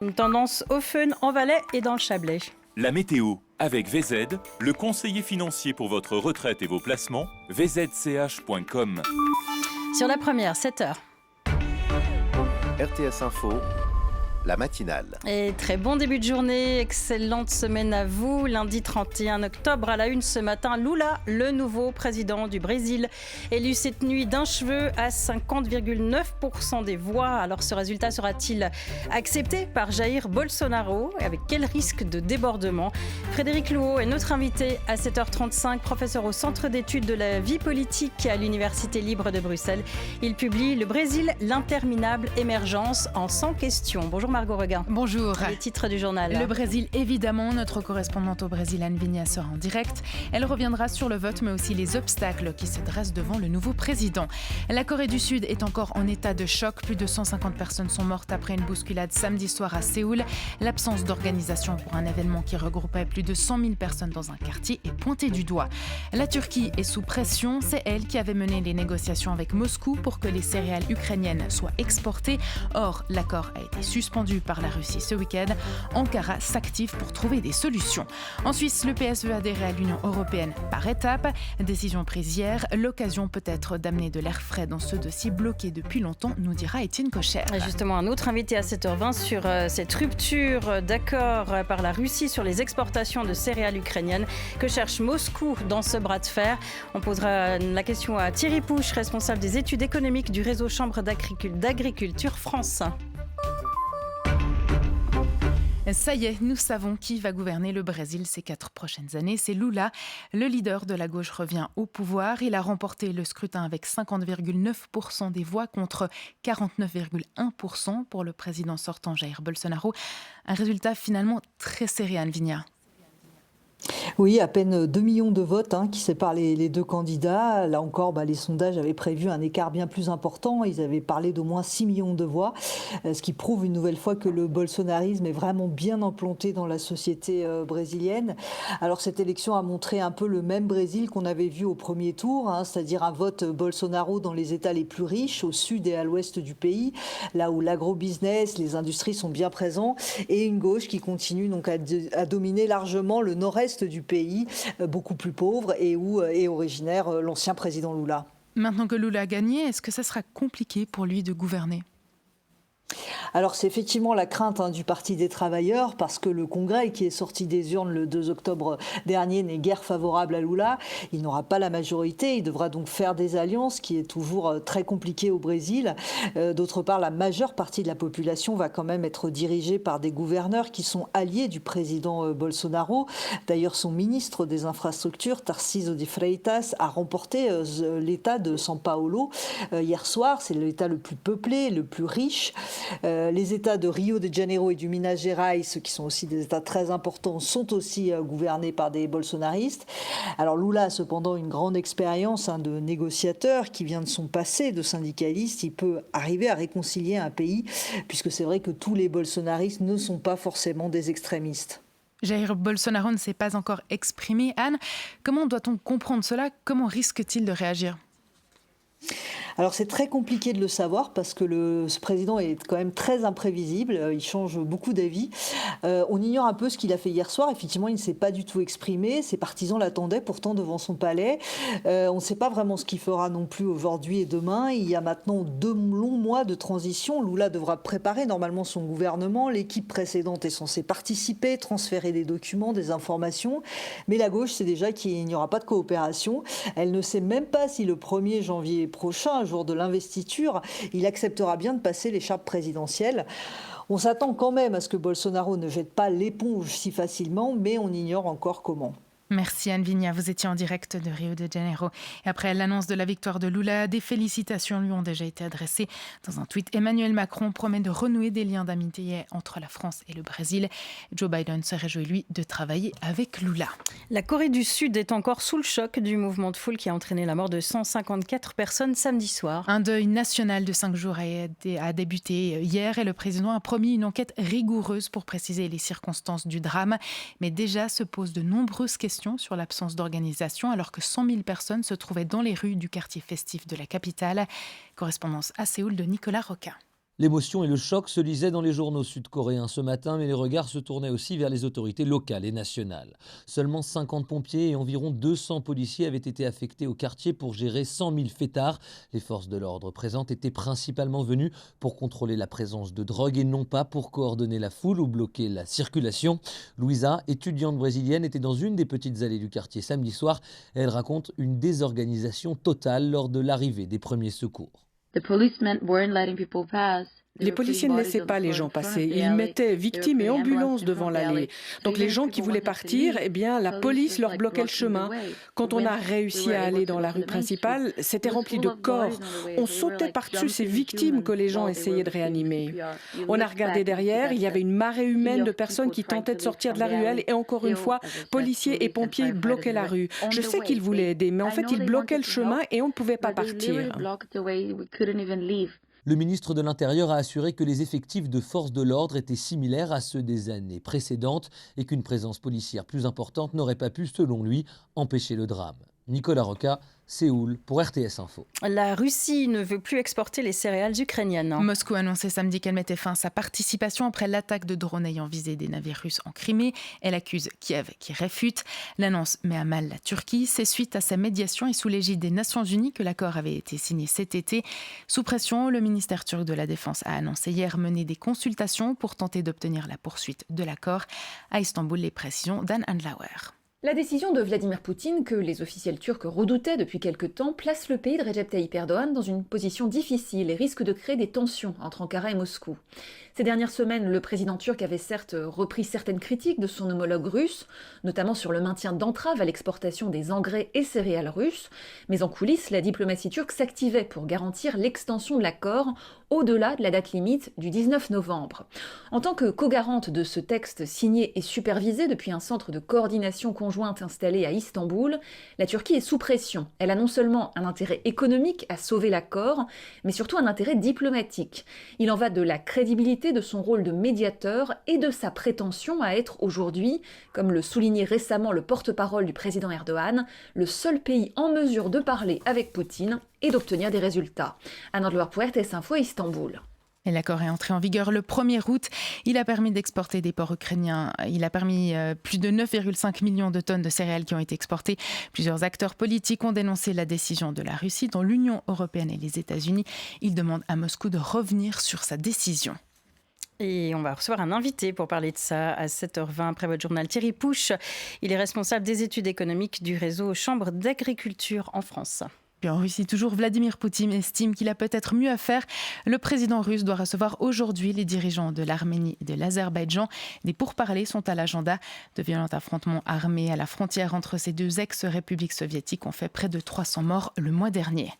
Une tendance au fun en Valais et dans le Chablais. La météo avec VZ, le conseiller financier pour votre retraite et vos placements, vzch.com. Sur la première, 7h. RTS Info, la matinale. Et très bon début de journée, excellente semaine à vous. Lundi 31 octobre, à la une ce matin, Lula, le nouveau président du Brésil, élu cette nuit d'un cheveu à 50,9% des voix. Alors ce résultat sera-t-il accepté par Jair Bolsonaro? Avec quel risque de débordement? Frédéric Louot est notre invité à 7h35, professeur au Centre d'études de la vie politique à l'Université libre de Bruxelles. Il publie Le Brésil, l'interminable émergence en 100 questions. Bonjour Margot Reguin. Bonjour. Les titres du journal. Le Brésil, évidemment. Notre correspondante au Brésil, Anne Vigna, sera en direct. Elle reviendra sur le vote, mais aussi les obstacles qui se dressent devant le nouveau président. La Corée du Sud est encore en état de choc. Plus de 150 personnes sont mortes après une bousculade samedi soir à Séoul. L'absence d'organisation pour un événement qui regroupait plus de 100 000 personnes dans un quartier est pointée du doigt. La Turquie est sous pression. C'est elle qui avait mené les négociations avec Moscou pour que les céréales ukrainiennes soient exportées. Or, l'accord a été suspendu par la Russie ce week-end. Ankara s'active pour trouver des solutions. En Suisse, le PS veut adhérer à l'Union européenne par étapes. Décision prise hier. L'occasion peut-être d'amener de l'air frais dans ce dossier bloqué depuis longtemps, nous dira Étienne Kocher. Justement, un autre invité à 7h20 sur cette rupture d'accord par la Russie sur les exportations de céréales ukrainiennes. Que cherche Moscou dans ce bras de fer? On posera la question à Thierry Pouche, responsable des études économiques du réseau Chambre d'agriculture France. Ça y est, nous savons qui va gouverner le Brésil ces 4 prochaines années. C'est Lula. Le leader de la gauche revient au pouvoir. Il a remporté le scrutin avec 50,9% des voix contre 49,1% pour le président sortant Jair Bolsonaro. Un résultat finalement très serré, Anne Vigna. Oui, à peine 2 millions de votes qui séparent les deux candidats. Là encore, les sondages avaient prévu un écart bien plus important. Ils avaient parlé d'au moins 6 millions de voix, ce qui prouve une nouvelle fois que le bolsonarisme est vraiment bien implanté dans la société brésilienne. Alors cette élection a montré un peu le même Brésil qu'on avait vu au premier tour, c'est-à-dire un vote Bolsonaro dans les États les plus riches, au sud et à l'ouest du pays, là où l'agro-business, les industries sont bien présents, et une gauche qui continue donc à dominer largement le nord-est du pays, beaucoup plus pauvre et où est originaire l'ancien président Lula. Maintenant que Lula a gagné, est-ce que ça sera compliqué pour lui de gouverner ? Alors c'est effectivement la crainte du Parti des travailleurs, parce que le Congrès qui est sorti des urnes le 2 octobre dernier n'est guère favorable à Lula. Il n'aura pas la majorité, il devra donc faire des alliances, ce qui est toujours très compliqué au Brésil. D'autre part, la majeure partie de la population va quand même être dirigée par des gouverneurs qui sont alliés du président Bolsonaro. D'ailleurs, son ministre des Infrastructures, Tarcísio de Freitas, a remporté l'État de São Paulo hier soir. C'est l'État le plus peuplé, le plus riche. Les États de Rio de Janeiro et du Minas Gerais, qui sont aussi des États très importants, sont aussi gouvernés par des bolsonaristes. Alors Lula a cependant une grande expérience de négociateur qui vient de son passé de syndicaliste. Il peut arriver à réconcilier un pays, puisque c'est vrai que tous les bolsonaristes ne sont pas forcément des extrémistes. Jair Bolsonaro ne s'est pas encore exprimé. Anne, comment doit-on comprendre cela? Comment risque-t-il de réagir ? Alors c'est très compliqué de le savoir parce que ce président est quand même très imprévisible, il change beaucoup d'avis. On ignore un peu ce qu'il a fait hier soir, effectivement il ne s'est pas du tout exprimé, ses partisans l'attendaient pourtant devant son palais. On ne sait pas vraiment ce qu'il fera non plus aujourd'hui et demain. Il y a maintenant 2 longs mois de transition. Lula devra préparer normalement son gouvernement, l'équipe précédente est censée participer, transférer des documents, des informations, mais la gauche sait déjà qu'il n'y aura pas de coopération. Elle ne sait même pas si le 1er janvier prochain, jour de l'investiture, il acceptera bien de passer l'écharpe présidentielle. On s'attend quand même à ce que Bolsonaro ne jette pas l'éponge si facilement, mais on ignore encore comment. Merci Anne Vigna, vous étiez en direct de Rio de Janeiro. Et après l'annonce de la victoire de Lula, des félicitations lui ont déjà été adressées. Dans un tweet, Emmanuel Macron promet de renouer des liens d'amitié entre la France et le Brésil. Joe Biden se réjouit, lui, de travailler avec Lula. La Corée du Sud est encore sous le choc du mouvement de foule qui a entraîné la mort de 154 personnes samedi soir. Un deuil national de 5 jours a débuté hier et le président a promis une enquête rigoureuse pour préciser les circonstances du drame. Mais déjà se posent de nombreuses questions sur l'absence d'organisation alors que 100 000 personnes se trouvaient dans les rues du quartier festif de la capitale. Correspondance à Séoul de Nicolas Roca. L'émotion et le choc se lisaient dans les journaux sud-coréens ce matin, mais les regards se tournaient aussi vers les autorités locales et nationales. Seulement 50 pompiers et environ 200 policiers avaient été affectés au quartier pour gérer 100 000 fêtards. Les forces de l'ordre présentes étaient principalement venues pour contrôler la présence de drogue et non pas pour coordonner la foule ou bloquer la circulation. Louisa, étudiante brésilienne, était dans une des petites allées du quartier samedi soir. Elle raconte une désorganisation totale lors de l'arrivée des premiers secours. Les policiers ne laissaient pas les gens passer. Ils mettaient victimes et ambulances devant l'allée. Donc les gens qui voulaient partir, la police leur bloquait le chemin. Quand on a réussi à aller dans la rue principale, c'était rempli de corps. On sautait par-dessus ces victimes que les gens essayaient de réanimer. On a regardé derrière, il y avait une marée humaine de personnes qui tentaient de sortir de la ruelle et encore une fois, policiers et pompiers bloquaient la rue. Je sais qu'ils voulaient aider, mais en fait, ils bloquaient le chemin et on ne pouvait pas partir. Le ministre de l'Intérieur a assuré que les effectifs de forces de l'ordre étaient similaires à ceux des années précédentes et qu'une présence policière plus importante n'aurait pas pu, selon lui, empêcher le drame. Nicolas Roca, Séoul pour RTS Info. La Russie ne veut plus exporter les céréales ukrainiennes. Moscou a annoncé samedi qu'elle mettait fin à sa participation après l'attaque de drones ayant visé des navires russes en Crimée. Elle accuse Kiev qui réfute. L'annonce met à mal la Turquie. C'est suite à sa médiation et sous l'égide des Nations Unies que l'accord avait été signé cet été. Sous pression, le ministère turc de la Défense a annoncé hier mener des consultations pour tenter d'obtenir la poursuite de l'accord. À Istanbul, les précisions d'Anne Handlauer. La décision de Vladimir Poutine, que les officiels turcs redoutaient depuis quelque temps, place le pays de Recep Tayyip Erdogan dans une position difficile et risque de créer des tensions entre Ankara et Moscou. Ces dernières semaines, le président turc avait certes repris certaines critiques de son homologue russe, notamment sur le maintien d'entraves à l'exportation des engrais et céréales russes, mais en coulisses, la diplomatie turque s'activait pour garantir l'extension de l'accord au-delà de la date limite du 19 novembre. En tant que co-garante de ce texte signé et supervisé depuis un centre de coordination conjointe installé à Istanbul, la Turquie est sous pression. Elle a non seulement un intérêt économique à sauver l'accord, mais surtout un intérêt diplomatique. Il en va de la crédibilité de son rôle de médiateur et de sa prétention à être aujourd'hui, comme le soulignait récemment le porte-parole du président Erdogan, le seul pays en mesure de parler avec Poutine et d'obtenir des résultats. Anne Handlauer pour RTS Info, Istanbul. Et l'accord est entré en vigueur le 1er août. Il a permis d'exporter des ports ukrainiens. Il a permis plus de 9,5 millions de tonnes de céréales qui ont été exportées. Plusieurs acteurs politiques ont dénoncé la décision de la Russie, dont l'Union européenne et les États-Unis. Ils demandent à Moscou de revenir sur sa décision. Et on va recevoir un invité pour parler de ça à 7h20 après votre journal. Thierry Pouche, il est responsable des études économiques du réseau Chambre d'agriculture en France. En Russie, toujours, Vladimir Poutine estime qu'il a peut-être mieux à faire. Le président russe doit recevoir aujourd'hui les dirigeants de l'Arménie et de l'Azerbaïdjan. Des pourparlers sont à l'agenda. De violents affrontements armés à la frontière entre ces deux ex-républiques soviétiques ont fait près de 300 morts le mois dernier.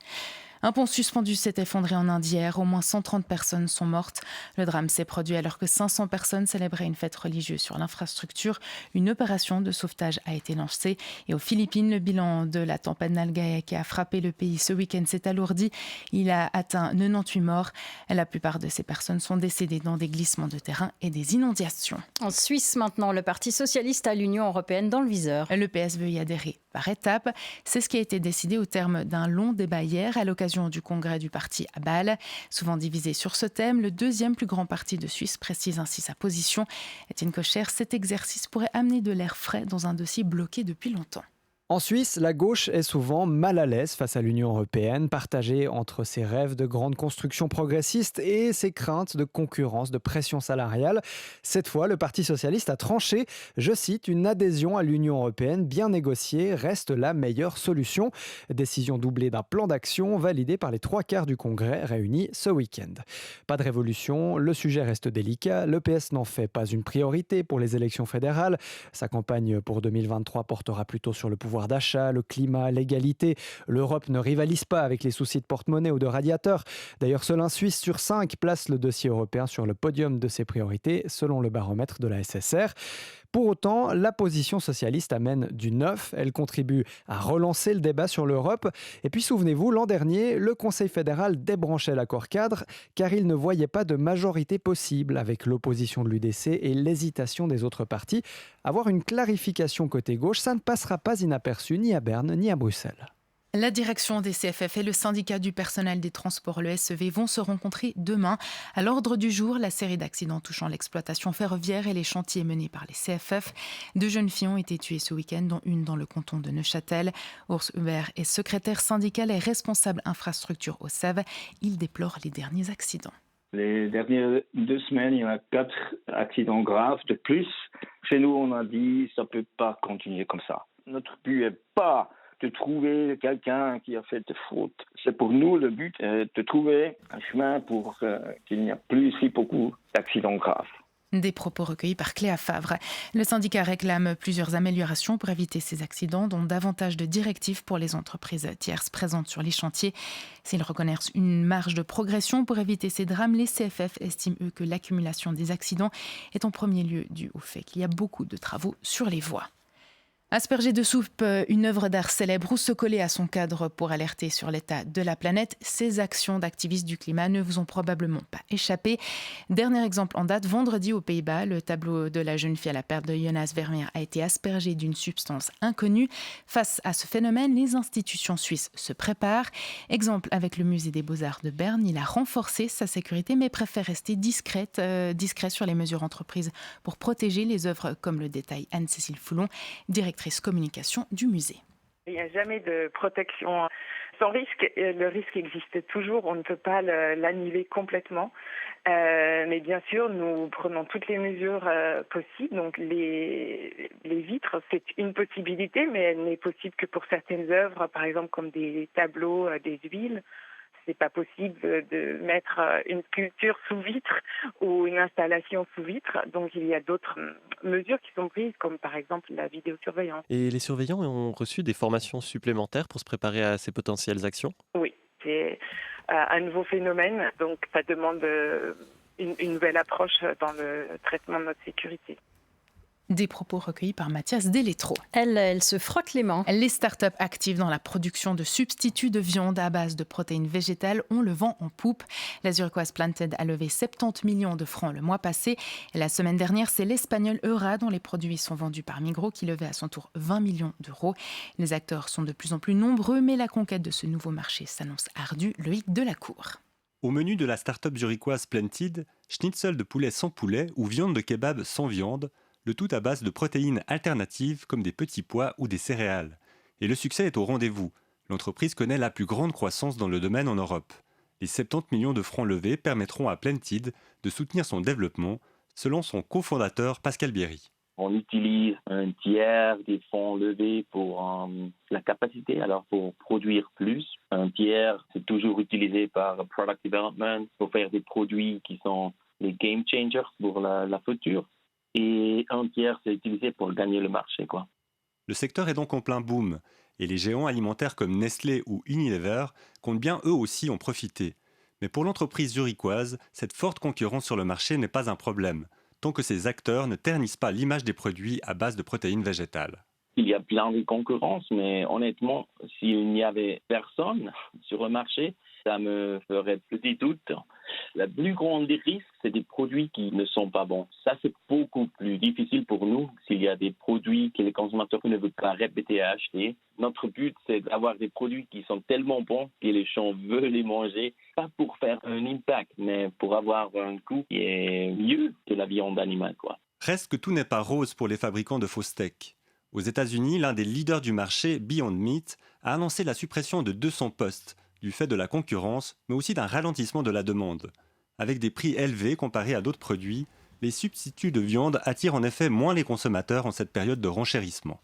Un pont suspendu s'est effondré en Inde hier. Au moins 130 personnes sont mortes. Le drame s'est produit alors que 500 personnes célébraient une fête religieuse sur l'infrastructure. Une opération de sauvetage a été lancée. Et aux Philippines, le bilan de la tempête Nalgae qui a frappé le pays ce week-end s'est alourdi. Il a atteint 98 morts. La plupart de ces personnes sont décédées dans des glissements de terrain et des inondations. En Suisse maintenant, le Parti socialiste a l'Union européenne dans le viseur. Le PS veut y adhérer par étapes. C'est ce qui a été décidé au terme d'un long débat hier à l'occasion du congrès du parti à Bâle. Souvent divisé sur ce thème, le deuxième plus grand parti de Suisse précise ainsi sa position. Étienne Kocher, cet exercice pourrait amener de l'air frais dans un dossier bloqué depuis longtemps. En Suisse, la gauche est souvent mal à l'aise face à l'Union européenne, partagée entre ses rêves de grandes constructions progressistes et ses craintes de concurrence, de pression salariale. Cette fois, le Parti socialiste a tranché, je cite, une adhésion à l'Union européenne bien négociée reste la meilleure solution. Décision doublée d'un plan d'action validé par les 3/4 du Congrès réunis ce week-end. Pas de révolution, le sujet reste délicat. Le PS n'en fait pas une priorité pour les élections fédérales. Sa campagne pour 2023 portera plutôt sur le pouvoir d'achat, le climat, l'égalité. L'Europe ne rivalise pas avec les soucis de porte-monnaie ou de radiateurs. D'ailleurs, seul un Suisse sur 5 place le dossier européen sur le podium de ses priorités, selon le baromètre de la SSR. Pour autant, la position socialiste amène du neuf. Elle contribue à relancer le débat sur l'Europe. Et puis, souvenez-vous, l'an dernier, le Conseil fédéral débranchait l'accord cadre car il ne voyait pas de majorité possible avec l'opposition de l'UDC et l'hésitation des autres partis. Avoir une clarification côté gauche, ça ne passera pas inaperçu ni à Berne ni à Bruxelles. La direction des CFF et le syndicat du personnel des transports, le SEV, vont se rencontrer demain. À l'ordre du jour, la série d'accidents touchant l'exploitation ferroviaire et les chantiers menés par les CFF. 2 jeunes filles ont été tuées ce week-end, dont une dans le canton de Neuchâtel. Urs Hubert est secrétaire syndical et responsable infrastructure au SEV. Il déplore les derniers accidents. Les dernières 2 semaines, il y en a 4 accidents graves de plus. Chez nous, on a dit ça ne peut pas continuer comme ça. Notre but n'est pas de trouver quelqu'un qui a fait de faute. C'est pour nous le but de trouver un chemin pour qu'il n'y ait plus si beaucoup d'accidents graves. Des propos recueillis par Cléa Favre. Le syndicat réclame plusieurs améliorations pour éviter ces accidents, dont davantage de directives pour les entreprises tierces présentes sur les chantiers. S'ils reconnaissent une marge de progression pour éviter ces drames, les CFF estiment, eux, que l'accumulation des accidents est en premier lieu due au fait qu'il y a beaucoup de travaux sur les voies. Asperger de soupe une œuvre d'art célèbre ou se coller à son cadre pour alerter sur l'état de la planète, ces actions d'activistes du climat ne vous ont probablement pas échappé. Dernier exemple en date, vendredi aux Pays-Bas, le tableau de la jeune fille à la perte de Jonas Vermeer a été aspergé d'une substance inconnue. Face à ce phénomène, les institutions suisses se préparent. Exemple avec le musée des Beaux-Arts de Berne, il a renforcé sa sécurité mais préfère rester discret sur les mesures entreprises pour protéger les œuvres, comme le détaille Anne-Cécile Foulon, directrice communication du musée. Il n'y a jamais de protection sans risque. Le risque existe toujours, on ne peut pas l'annuler complètement. Mais bien sûr, nous prenons toutes les mesures possibles. Donc les vitres, c'est une possibilité, mais elle n'est possible que pour certaines œuvres, par exemple comme des tableaux, des huiles. C'est pas possible de mettre une sculpture sous vitre ou une installation sous vitre. Donc il y a d'autres mesures qui sont prises, comme par exemple la vidéosurveillance. Et les surveillants ont reçu des formations supplémentaires pour se préparer à ces potentielles actions ? Oui, c'est un nouveau phénomène. Donc ça demande une nouvelle approche dans le traitement de notre sécurité. Des propos recueillis par Mathias Delétro. Elle se frotte les mains. Les startups actives dans la production de substituts de viande à base de protéines végétales ont le vent en poupe. La Zurichoise Planted a levé 70 millions de francs le mois passé. Et la semaine dernière, c'est l'Espagnol Eura, dont les produits sont vendus par Migros, qui levait à son tour 20 millions d'euros. Les acteurs sont de plus en plus nombreux, mais la conquête de ce nouveau marché s'annonce ardue. Loïc Delacour. Au menu de la start-up zurichoise Planted, schnitzel de poulet sans poulet ou viande de kebab sans viande, le tout à base de protéines alternatives comme des petits pois ou des céréales. Et le succès est au rendez-vous. L'entreprise connaît la plus grande croissance dans le domaine en Europe. Les 70 millions de francs levés permettront à Planted de soutenir son développement, selon son cofondateur Pascal Bierry. On utilise un tiers des fonds levés pour la capacité, alors pour produire plus. Un tiers, c'est toujours utilisé par Product Development pour faire des produits qui sont les game changers pour la future. Et un tiers, c'est utilisé pour gagner le marché, quoi. Le secteur est donc en plein boom, et les géants alimentaires comme Nestlé ou Unilever comptent bien eux aussi en profiter. Mais pour l'entreprise zurichoise, cette forte concurrence sur le marché n'est pas un problème, tant que ces acteurs ne ternissent pas l'image des produits à base de protéines végétales. Il y a plein de concurrence, mais honnêtement, s'il n'y avait personne sur le marché, ça me ferait petit doute. Le plus grand des risques, c'est des produits qui ne sont pas bons. Ça, c'est beaucoup plus difficile pour nous s'il y a des produits que les consommateurs ne veulent pas répéter à acheter. Notre but, c'est d'avoir des produits qui sont tellement bons que les gens veulent les manger, pas pour faire un impact, mais pour avoir un goût qui est mieux que la viande animale, quoi. Reste que tout n'est pas rose pour les fabricants de faux steaks. Aux États-Unis, l'un des leaders du marché, Beyond Meat, a annoncé la suppression de 200 postes, du fait de la concurrence, mais aussi d'un ralentissement de la demande. Avec des prix élevés comparés à d'autres produits, les substituts de viande attirent en effet moins les consommateurs en cette période de renchérissement.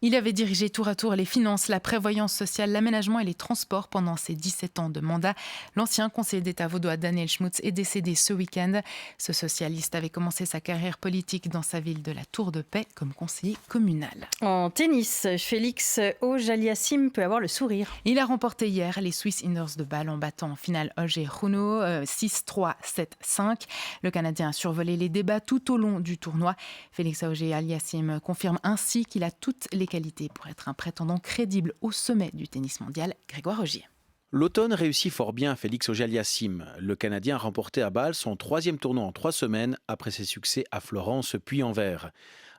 Il avait dirigé tour à tour les finances, la prévoyance sociale, l'aménagement et les transports pendant ses 17 ans de mandat. L'ancien conseiller d'État vaudois Daniel Schmutz est décédé ce week-end. Ce socialiste avait commencé sa carrière politique dans sa ville de la Tour de Paix comme conseiller communal. En tennis, Félix Auger-Aliassime peut avoir le sourire. Il a remporté hier les Swiss Indoors de Bâle en battant en finale Holger Rune 6-3, 7-5. Le Canadien a survolé les débats tout au long du tournoi. Félix Auger-Aliassime confirme ainsi qu'il a toutes les qualités pour être un prétendant crédible au sommet du tennis mondial. Grégoire Rogier. L'automne réussit fort bien à Félix Auger-Aliassime. Le Canadien a remporté à Bâle son 3e tournoi en 3 semaines après ses succès à Florence puis Anvers.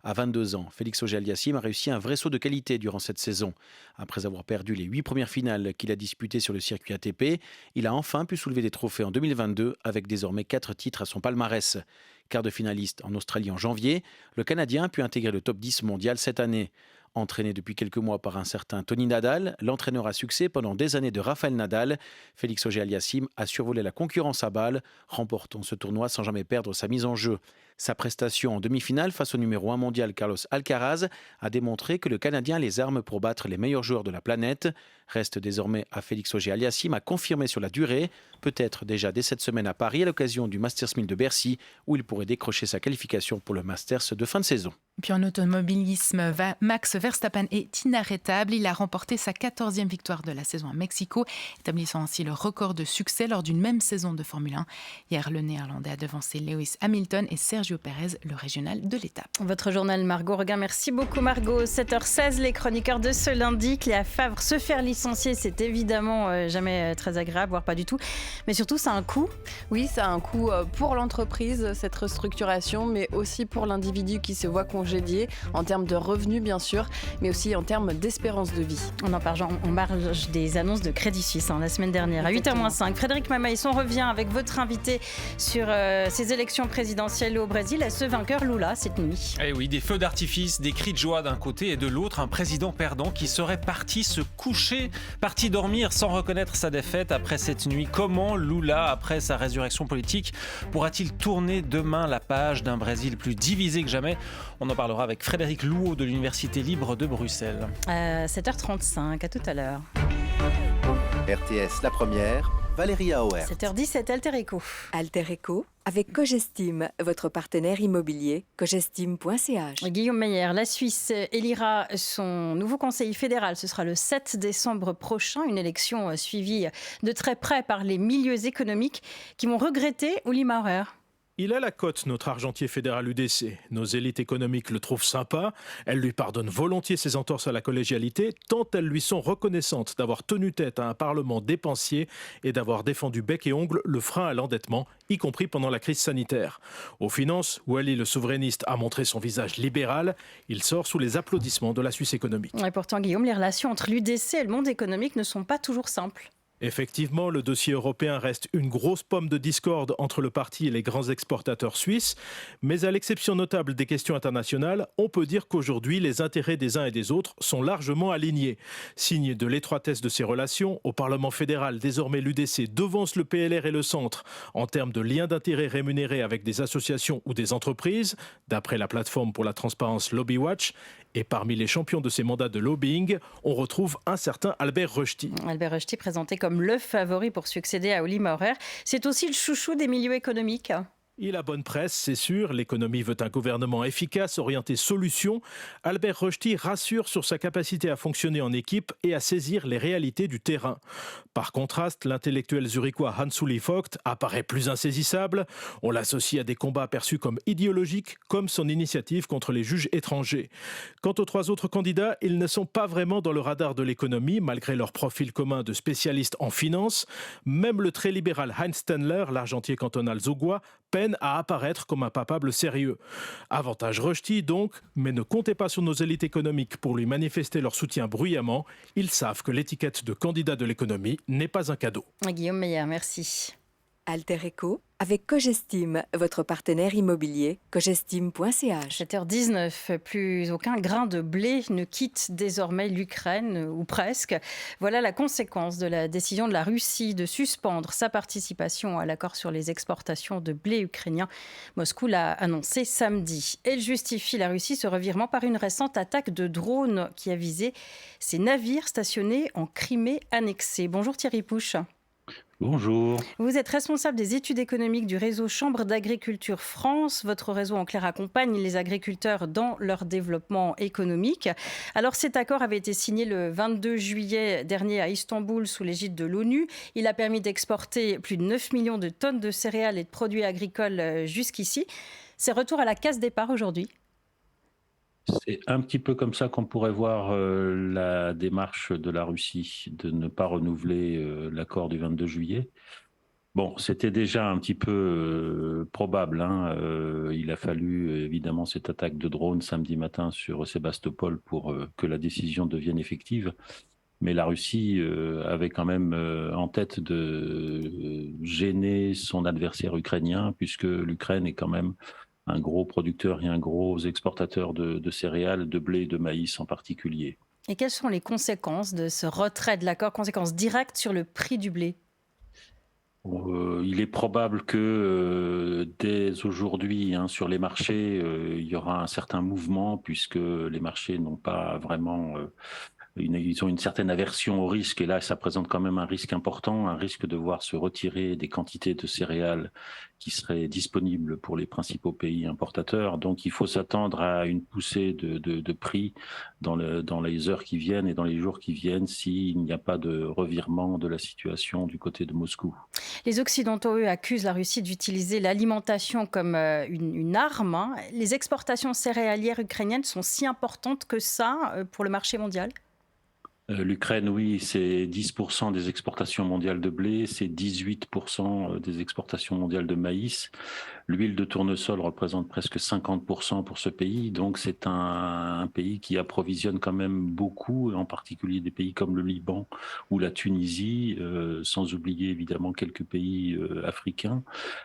À 22 ans, Félix Auger-Aliassime a réussi un vrai saut de qualité durant cette saison. Après avoir perdu les 8 premières finales qu'il a disputées sur le circuit ATP, il a enfin pu soulever des trophées en 2022 avec désormais 4 titres à son palmarès. Quart de finaliste en Australie en janvier, le Canadien a pu intégrer le top 10 mondial cette année. Entraîné depuis quelques mois par un certain Tony Nadal, l'entraîneur à succès pendant des années de Rafael Nadal, Félix Auger-Aliassime a survolé la concurrence à Bâle, remportant ce tournoi sans jamais perdre sa mise en jeu. Sa prestation en demi-finale face au numéro 1 mondial Carlos Alcaraz a démontré que le Canadien a les armes pour battre les meilleurs joueurs de la planète. Reste désormais à Félix Auger-Aliassime à confirmer sur la durée, peut-être déjà dès cette semaine à Paris à l'occasion du Masters 1000 de Bercy, où il pourrait décrocher sa qualification pour le Masters de fin de saison. Puis en automobilisme, Max Verstappen est inarrêtable. Il a remporté sa 14e victoire de la saison à Mexico, établissant ainsi le record de succès lors d'une même saison de Formule 1. Hier, le Néerlandais a devancé Lewis Hamilton et Sergio Pérez, le régional de l'étape. Votre journal, Margot Reguin. Merci beaucoup, Margot. 7h16, les chroniqueurs de ce lundi. Cléa Favre, se faire licencier, c'est évidemment jamais très agréable, voire pas du tout. Mais surtout, ça a un coût. Oui, ça a un coût pour l'entreprise, cette restructuration, mais aussi pour l'individu qui se voit congédié, en termes de revenus bien sûr, mais aussi en termes d'espérance de vie. On marge des annonces de Crédit Suisse la semaine dernière. Exactement. À 8h-5, Frédéric Mamaïs, on revient avec votre invité sur ces élections présidentielles au Brésil, à ce vainqueur Lula cette nuit. Eh oui, des feux d'artifice, des cris de joie d'un côté et de l'autre, un président perdant qui serait parti se coucher, parti dormir sans reconnaître sa défaite après cette nuit. Comment Lula, après sa résurrection politique, pourra-t-il tourner demain la page d'un Brésil plus divisé que jamais ? On en parlera avec Frédéric Louot de l'Université libre de Bruxelles. 7h35, à tout à l'heure. RTS La Première, Valérie Auer. 7h17, Alter Eco. Alter Eco avec Cogestime, votre partenaire immobilier, cogestime.ch. Guillaume Meyer, la Suisse élira son nouveau conseiller fédéral. Ce sera le 7 décembre prochain, une élection suivie de très près par les milieux économiques qui vont regretter Uli Maurer. Il a la cote, notre argentier fédéral UDC. Nos élites économiques le trouvent sympa. Elles lui pardonnent volontiers ses entorses à la collégialité, tant elles lui sont reconnaissantes d'avoir tenu tête à un parlement dépensier et d'avoir défendu bec et ongle le frein à l'endettement, y compris pendant la crise sanitaire. Aux finances, où Ali, le souverainiste, a montré son visage libéral, il sort sous les applaudissements de la Suisse économique. Et pourtant, Guillaume, les relations entre l'UDC et le monde économique ne sont pas toujours simples. Effectivement, le dossier européen reste une grosse pomme de discorde entre le parti et les grands exportateurs suisses. Mais à l'exception notable des questions internationales, on peut dire qu'aujourd'hui, les intérêts des uns et des autres sont largement alignés. Signe de l'étroitesse de ces relations, au Parlement fédéral, désormais l'UDC devance le PLR et le Centre en termes de liens d'intérêts rémunérés avec des associations ou des entreprises, d'après la plateforme pour la transparence LobbyWatch. Et parmi les champions de ces mandats de lobbying, on retrouve un certain Albert Rösti. Albert Rösti, présenté comme le favori pour succéder à Uli Maurer, c'est aussi le chouchou des milieux économiques. Il a bonne presse, c'est sûr. L'économie veut un gouvernement efficace, orienté solution. Albert Rösti rassure sur sa capacité à fonctionner en équipe et à saisir les réalités du terrain. Par contraste, l'intellectuel zurichois Hans-Uli Vogt apparaît plus insaisissable. On l'associe à des combats perçus comme idéologiques, comme son initiative contre les juges étrangers. Quant aux 3 autres candidats, ils ne sont pas vraiment dans le radar de l'économie, malgré leur profil commun de spécialistes en finance. Même le très libéral Heinz Stendler, l'argentier cantonal zougois, peine à apparaître comme un papable sérieux. Avantage Rösti donc, mais ne comptez pas sur nos élites économiques pour lui manifester leur soutien bruyamment. Ils savent que l'étiquette de candidat de l'économie n'est pas un cadeau. Guillaume Meyer, merci. Alter Eco avec Cogestime, votre partenaire immobilier, cogestime.ch. 7h19, plus aucun grain de blé ne quitte désormais l'Ukraine, ou presque. Voilà la conséquence de la décision de la Russie de suspendre sa participation à l'accord sur les exportations de blé ukrainien. Moscou l'a annoncé samedi. Elle justifie la Russie ce revirement par une récente attaque de drones qui a visé ses navires stationnés en Crimée annexée. Bonjour Thierry Pouche. Bonjour. Vous êtes responsable des études économiques du réseau Chambre d'agriculture France. Votre réseau en clair accompagne les agriculteurs dans leur développement économique. Alors cet accord avait été signé le 22 juillet dernier à Istanbul sous l'égide de l'ONU. Il a permis d'exporter plus de 9 millions de tonnes de céréales et de produits agricoles jusqu'ici. C'est retour à la case départ aujourd'hui. C'est un petit peu comme ça qu'on pourrait voir la démarche de la Russie de ne pas renouveler l'accord du 22 juillet. Bon, c'était déjà un petit peu probable, hein. Il a fallu évidemment cette attaque de drone samedi matin sur Sébastopol pour que la décision devienne effective. Mais la Russie avait quand même en tête de gêner son adversaire ukrainien, puisque l'Ukraine est quand même un gros producteur et un gros exportateur de céréales, de blé et de maïs en particulier. Et quelles sont les conséquences de ce retrait de l'accord, conséquences directes sur le prix du blé ? Il est probable que dès aujourd'hui, hein, sur les marchés, il y aura un certain mouvement, puisque les marchés n'ont pas vraiment... ils ont une certaine aversion au risque, et là, ça présente quand même un risque important, un risque de voir se retirer des quantités de céréales qui seraient disponibles pour les principaux pays importateurs. Donc, il faut s'attendre à une poussée de prix dans les heures qui viennent et dans les jours qui viennent s'il n'y a pas de revirement de la situation du côté de Moscou. Les Occidentaux, eux, accusent la Russie d'utiliser l'alimentation comme une arme, hein. Les exportations céréalières ukrainiennes sont si importantes que ça pour le marché mondial ? L'Ukraine, oui, c'est 10% des exportations mondiales de blé, c'est 18% des exportations mondiales de maïs. L'huile de tournesol représente presque 50% pour ce pays, donc c'est un pays qui approvisionne quand même beaucoup, en particulier des pays comme le Liban ou la Tunisie, sans oublier évidemment quelques pays africains.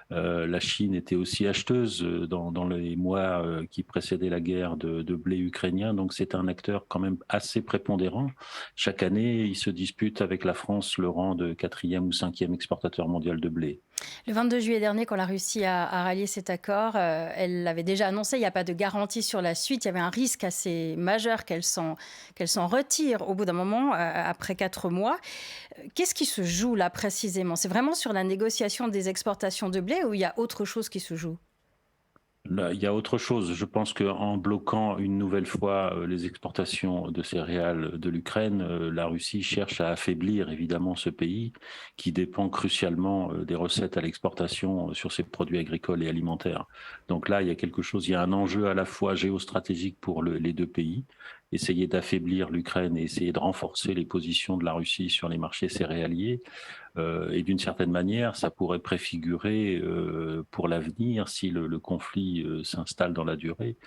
La Chine était aussi acheteuse dans les mois qui précédaient la guerre de blé ukrainien, donc c'est un acteur quand même assez prépondérant. Chaque année, il se dispute avec la France le rang de 4e ou 5e exportateur mondial de blé. Le 22 juillet dernier, quand la Russie a rallié cet accord, elle l'avait déjà annoncé, il n'y a pas de garantie sur la suite. Il y avait un risque assez majeur qu'elle s'en retire au bout d'un moment, après 4 mois. Qu'est-ce qui se joue là précisément ? C'est vraiment sur la négociation des exportations de blé ou il y a autre chose qui se joue ? Là, il y a autre chose. Je pense qu'en bloquant une nouvelle fois les exportations de céréales de l'Ukraine, la Russie cherche à affaiblir évidemment ce pays qui dépend crucialement des recettes à l'exportation sur ses produits agricoles et alimentaires. Donc là, il y a quelque chose, il y a un enjeu à la fois géostratégique pour les deux pays, essayer d'affaiblir l'Ukraine et essayer de renforcer les positions de la Russie sur les marchés céréaliers. Et d'une certaine manière, ça pourrait préfigurer pour l'avenir, si le conflit s'installe dans la durée,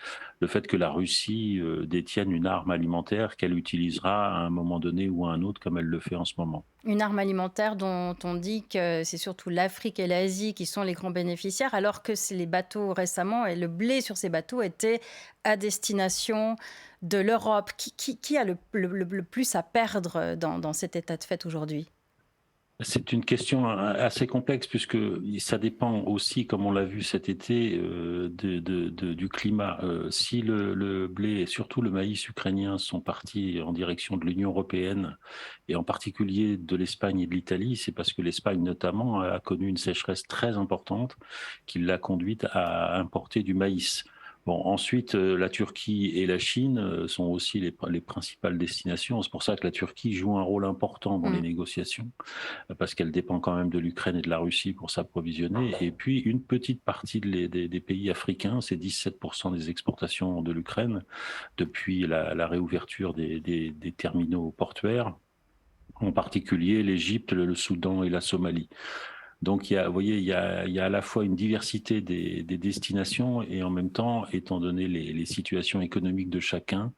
le fait que la Russie détienne une arme alimentaire qu'elle utilisera à un moment donné ou à un autre, comme elle le fait en ce moment. Une arme alimentaire dont on dit que c'est surtout l'Afrique et l'Asie qui sont les grands bénéficiaires, alors que c'est les bateaux récemment, et le blé sur ces bateaux était à destination de l'Europe. Qui a le plus à perdre dans cet état de fait aujourd'hui ? C'est une question assez complexe puisque ça dépend aussi, comme on l'a vu cet été, du climat. Si le blé et surtout le maïs ukrainien sont partis en direction de l'Union européenne et en particulier de l'Espagne et de l'Italie, c'est parce que l'Espagne notamment a connu une sécheresse très importante qui l'a conduite à importer du maïs. Bon, ensuite, la Turquie et la Chine sont aussi les principales destinations. C'est pour ça que la Turquie joue un rôle important dans les négociations, parce qu'elle dépend quand même de l'Ukraine et de la Russie pour s'approvisionner. Et puis, une petite partie des pays africains, c'est 17% des exportations de l'Ukraine depuis la réouverture des terminaux portuaires, en particulier l'Égypte, le Soudan et la Somalie. Donc, vous voyez, il y a à la fois une diversité des destinations et en même temps, étant donné les situations économiques de chacun,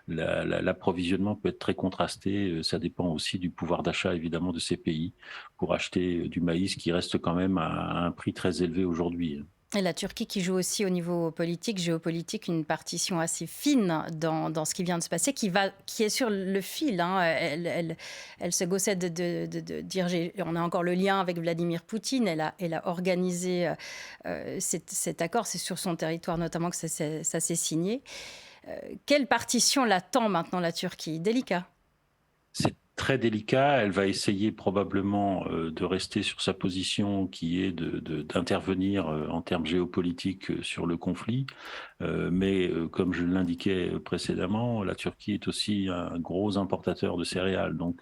l'approvisionnement peut être très contrasté. Ça dépend aussi du pouvoir d'achat, évidemment, de ces pays pour acheter du maïs qui reste quand même à un prix très élevé aujourd'hui. Et la Turquie qui joue aussi au niveau politique, géopolitique, une partition assez fine dans ce qui vient de se passer, qui est sur le fil. Hein. Elle se gossait de dire, on a encore le lien avec Vladimir Poutine, elle a organisé cet accord, c'est sur son territoire notamment que ça s'est signé. Quelle partition l'attend maintenant la Turquie ? Délicat. C'est très délicat. Elle va essayer probablement de rester sur sa position qui est d'intervenir en termes géopolitiques sur le conflit. Mais comme je l'indiquais précédemment, la Turquie est aussi un gros importateur de céréales. Donc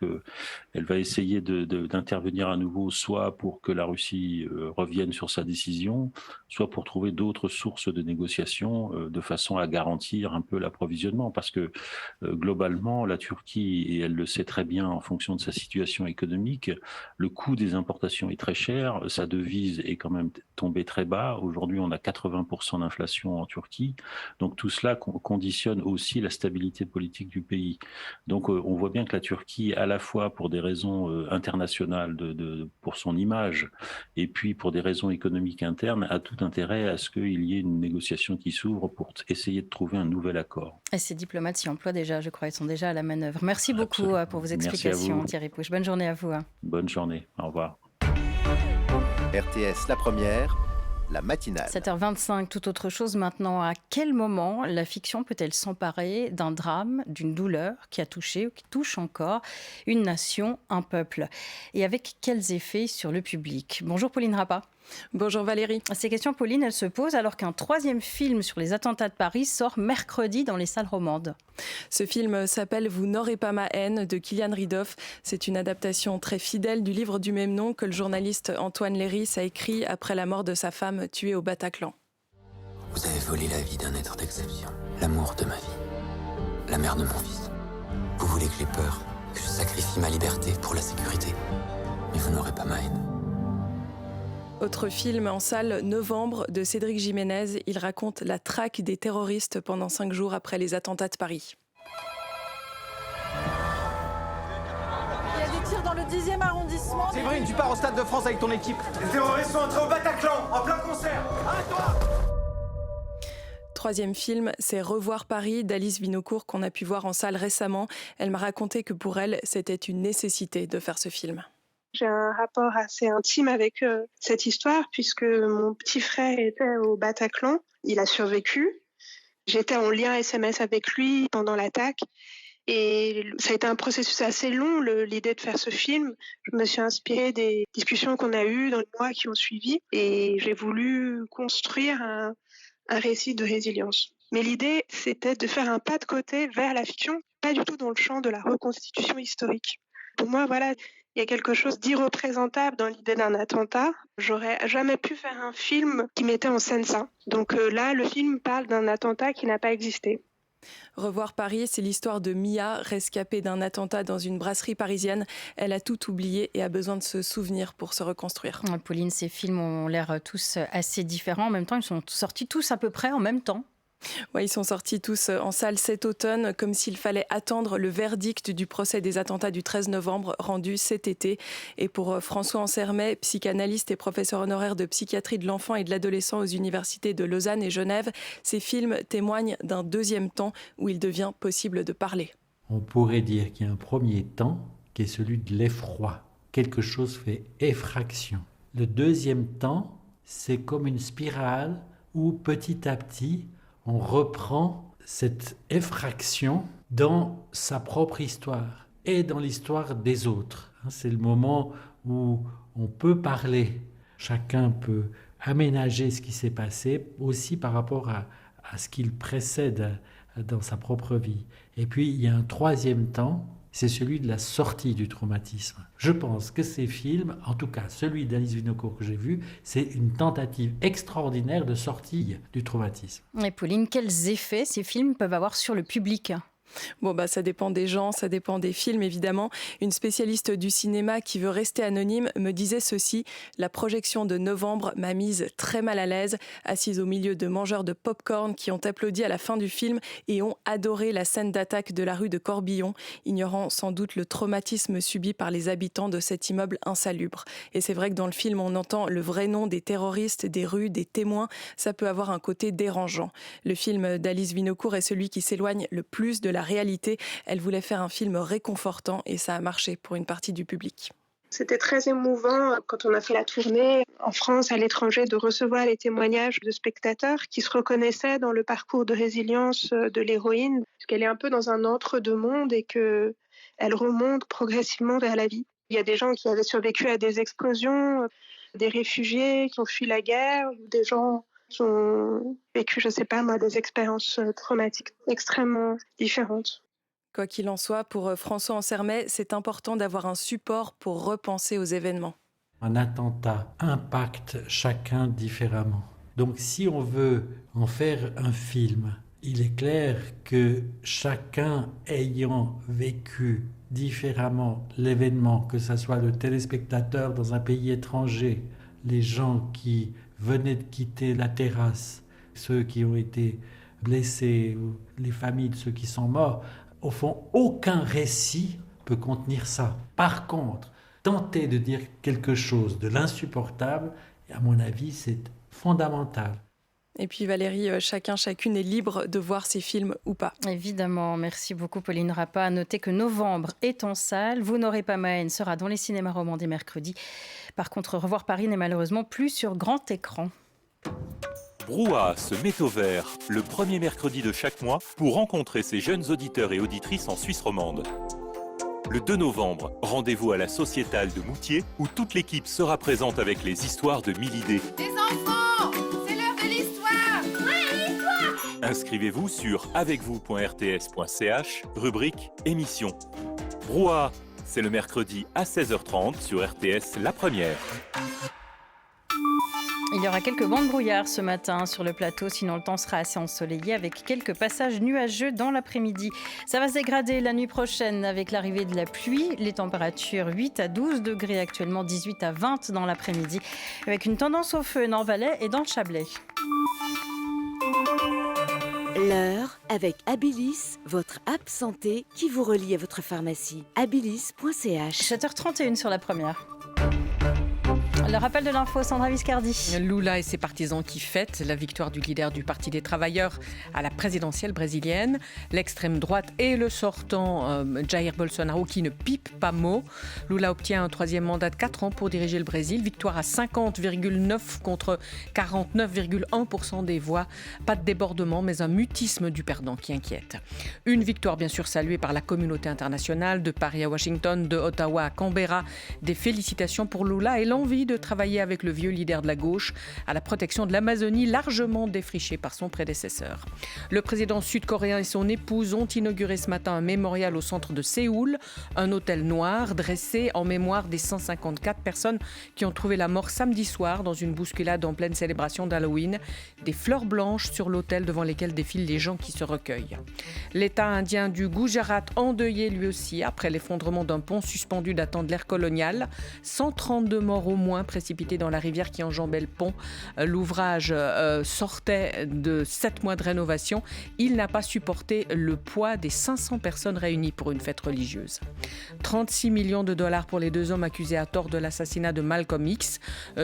elle va essayer d'intervenir à nouveau, soit pour que la Russie revienne sur sa décision, soit pour trouver d'autres sources de négociation de façon à garantir un peu l'approvisionnement. Parce que globalement, la Turquie, et elle le sait très bien en fonction de sa situation économique, le coût des importations est très cher, sa devise est quand même tombée très bas. Aujourd'hui, on a 80% d'inflation en Turquie. Donc tout cela conditionne aussi la stabilité politique du pays. Donc on voit bien que la Turquie, à la fois pour des raisons internationales, pour son image, et puis pour des raisons économiques internes, a tout intérêt à ce qu'il y ait une négociation qui s'ouvre pour essayer de trouver un nouvel accord. Et ces diplomates s'y emploient déjà, je crois, ils sont déjà à la manœuvre. Merci beaucoup pour vos explications, Thierry Pouche. Bonne journée à vous. Bonne journée, au revoir. RTS La Première, la matinale. 7h25, tout autre chose maintenant. À quel moment la fiction peut-elle s'emparer d'un drame, d'une douleur qui a touché ou qui touche encore une nation, un peuple? Et avec quels effets sur le public? Bonjour Pauline Rappa. Bonjour Valérie. Ces questions, Pauline, elles se posent alors qu'un troisième film sur les attentats de Paris sort mercredi dans les salles romandes. Ce film s'appelle « Vous n'aurez pas ma haine » de Kylian Ridov. C'est une adaptation très fidèle du livre du même nom que le journaliste Antoine Léris a écrit après la mort de sa femme tuée au Bataclan. Vous avez volé la vie d'un être d'exception, l'amour de ma vie, la mère de mon fils. Vous voulez que j'ai peur, que je sacrifie ma liberté pour la sécurité, mais vous n'aurez pas ma haine. Autre film en salle, Novembre, de Cédric Jiménez. Il raconte la traque des terroristes pendant 5 jours après les attentats de Paris. Il y a des tirs dans le 10e arrondissement. Séverine, tu pars au Stade de France avec ton équipe. Les terroristes sont entrés au Bataclan, en plein concert. Arrête-toi! Troisième film, c'est Revoir Paris d'Alice Vinocourt qu'on a pu voir en salle récemment. Elle m'a raconté que pour elle, c'était une nécessité de faire ce film. J'ai un rapport assez intime avec cette histoire puisque mon petit frère était au Bataclan. Il a survécu. J'étais en lien SMS avec lui pendant l'attaque. Et ça a été un processus assez long, l'idée de faire ce film. Je me suis inspirée des discussions qu'on a eues dans les mois qui ont suivi. Et j'ai voulu construire un récit de résilience. Mais l'idée, c'était de faire un pas de côté vers la fiction, pas du tout dans le champ de la reconstitution historique. Pour moi, voilà, il y a quelque chose d'irreprésentable dans l'idée d'un attentat. J'aurais jamais pu faire un film qui mettait en scène ça. Donc là, le film parle d'un attentat qui n'a pas existé. Revoir Paris, c'est l'histoire de Mia, rescapée d'un attentat dans une brasserie parisienne. Elle a tout oublié et a besoin de se souvenir pour se reconstruire. Pauline, ces films ont l'air tous assez différents. En même temps, ils sont sortis tous à peu près en même temps. Ouais, ils sont sortis tous en salle cet automne, comme s'il fallait attendre le verdict du procès des attentats du 13 novembre rendu cet été. Et pour François Ansermet, psychanalyste et professeur honoraire de psychiatrie de l'enfant et de l'adolescent aux universités de Lausanne et Genève, ces films témoignent d'un deuxième temps où il devient possible de parler. On pourrait dire qu'il y a un premier temps qui est celui de l'effroi. Quelque chose fait effraction. Le deuxième temps, c'est comme une spirale où petit à petit, on reprend cette effraction dans sa propre histoire et dans l'histoire des autres. C'est le moment où on peut parler. Chacun peut aménager ce qui s'est passé aussi par rapport à ce qu'il précède dans sa propre vie. Et puis, il y a un troisième temps, c'est celui de la sortie du traumatisme. Je pense que ces films, en tout cas celui d'Alice Vinocourt que j'ai vu, c'est une tentative extraordinaire de sortie du traumatisme. Et Pauline, quels effets ces films peuvent avoir sur le public ? Bon, ça dépend des gens, ça dépend des films évidemment. Une spécialiste du cinéma qui veut rester anonyme me disait ceci: la projection de Novembre m'a mise très mal à l'aise, assise au milieu de mangeurs de pop-corn qui ont applaudi à la fin du film et ont adoré la scène d'attaque de la rue de Corbillon, ignorant sans doute le traumatisme subi par les habitants de cet immeuble insalubre. Et c'est vrai que dans le film, on entend le vrai nom des terroristes, des rues, des témoins. Ça peut avoir un côté dérangeant. Le film d'Alice Vinocourt est celui qui s'éloigne le plus de la réalité. Elle voulait faire un film réconfortant et ça a marché pour une partie du public. C'était très émouvant quand on a fait la tournée en France, à l'étranger, de recevoir les témoignages de spectateurs qui se reconnaissaient dans le parcours de résilience de l'héroïne, parce qu'elle est un peu dans un entre-deux-mondes et qu'elle remonte progressivement vers la vie. Il y a des gens qui avaient survécu à des explosions, des réfugiés qui ont fui la guerre, des gens qui ont vécu, je sais pas moi, des expériences traumatiques extrêmement différentes. Quoi qu'il en soit, pour François Ansermet, c'est important d'avoir un support pour repenser aux événements. Un attentat impacte chacun différemment. Donc si on veut en faire un film, il est clair que chacun ayant vécu différemment l'événement, que ce soit le téléspectateur dans un pays étranger, les gens qui venaient de quitter la terrasse, ceux qui ont été blessés, ou les familles de ceux qui sont morts, au fond, aucun récit peut contenir ça. Par contre, tenter de dire quelque chose de l'insupportable, à mon avis, c'est fondamental. Et puis Valérie, chacune est libre de voir ces films ou pas. Évidemment, merci beaucoup Pauline Rappa. À noter que Novembre est en salle. Vous n'aurez pas ma haine sera dans les cinémas romans dès mercredi. Par contre, Revoir Paris n'est malheureusement plus sur grand écran. Brouhaha se met au vert le premier mercredi de chaque mois pour rencontrer ses jeunes auditeurs et auditrices en Suisse romande. Le 2 novembre, rendez-vous à la Sociétale de Moutier où toute l'équipe sera présente avec les histoires de 1000 idées. Les enfants, c'est l'heure de l'histoire. Ouais, l'histoire. Inscrivez-vous sur avecvous.rts.ch, rubrique émission. Brouhaha, c'est le mercredi à 16h30 sur RTS La Première. Il y aura quelques bancs de brouillard ce matin sur le plateau, sinon le temps sera assez ensoleillé avec quelques passages nuageux dans l'après-midi. Ça va se dégrader la nuit prochaine avec l'arrivée de la pluie. Les températures 8 à 12 degrés actuellement, 18 à 20 dans l'après-midi, avec une tendance au feu dans le Valais et dans le Chablais. L'heure avec Abilis, votre app santé qui vous relie à votre pharmacie. Abilis.ch. 7h31 sur la première. Le rappel de l'info, Sandra Viscardi. Lula et ses partisans qui fêtent la victoire du leader du Parti des Travailleurs à la présidentielle brésilienne. L'extrême droite et le sortant Jair Bolsonaro qui ne pipe pas mot. Lula obtient un troisième mandat de 4 ans pour diriger le Brésil. Victoire à 50,9 contre 49,1% des voix. Pas de débordement, mais un mutisme du perdant qui inquiète. Une victoire bien sûr saluée par la communauté internationale, de Paris à Washington, de Ottawa à Canberra. Des félicitations pour Lula et l'envie de travailler avec le vieux leader de la gauche à la protection de l'Amazonie, largement défrichée par son prédécesseur. Le président sud-coréen et son épouse ont inauguré ce matin un mémorial au centre de Séoul, un autel noir dressé en mémoire des 154 personnes qui ont trouvé la mort samedi soir dans une bousculade en pleine célébration d'Halloween. Des fleurs blanches sur l'autel devant lesquelles défilent les gens qui se recueillent. L'État indien du Gujarat endeuillé lui aussi après l'effondrement d'un pont suspendu datant de l'ère coloniale. 132 morts au moins précipités dans la rivière qui enjambait le pont. L'ouvrage sortait de 7 mois de rénovation. Il n'a pas supporté le poids des 500 personnes réunies pour une fête religieuse. 36 millions de dollars pour les 2 hommes accusés à tort de l'assassinat de Malcolm X.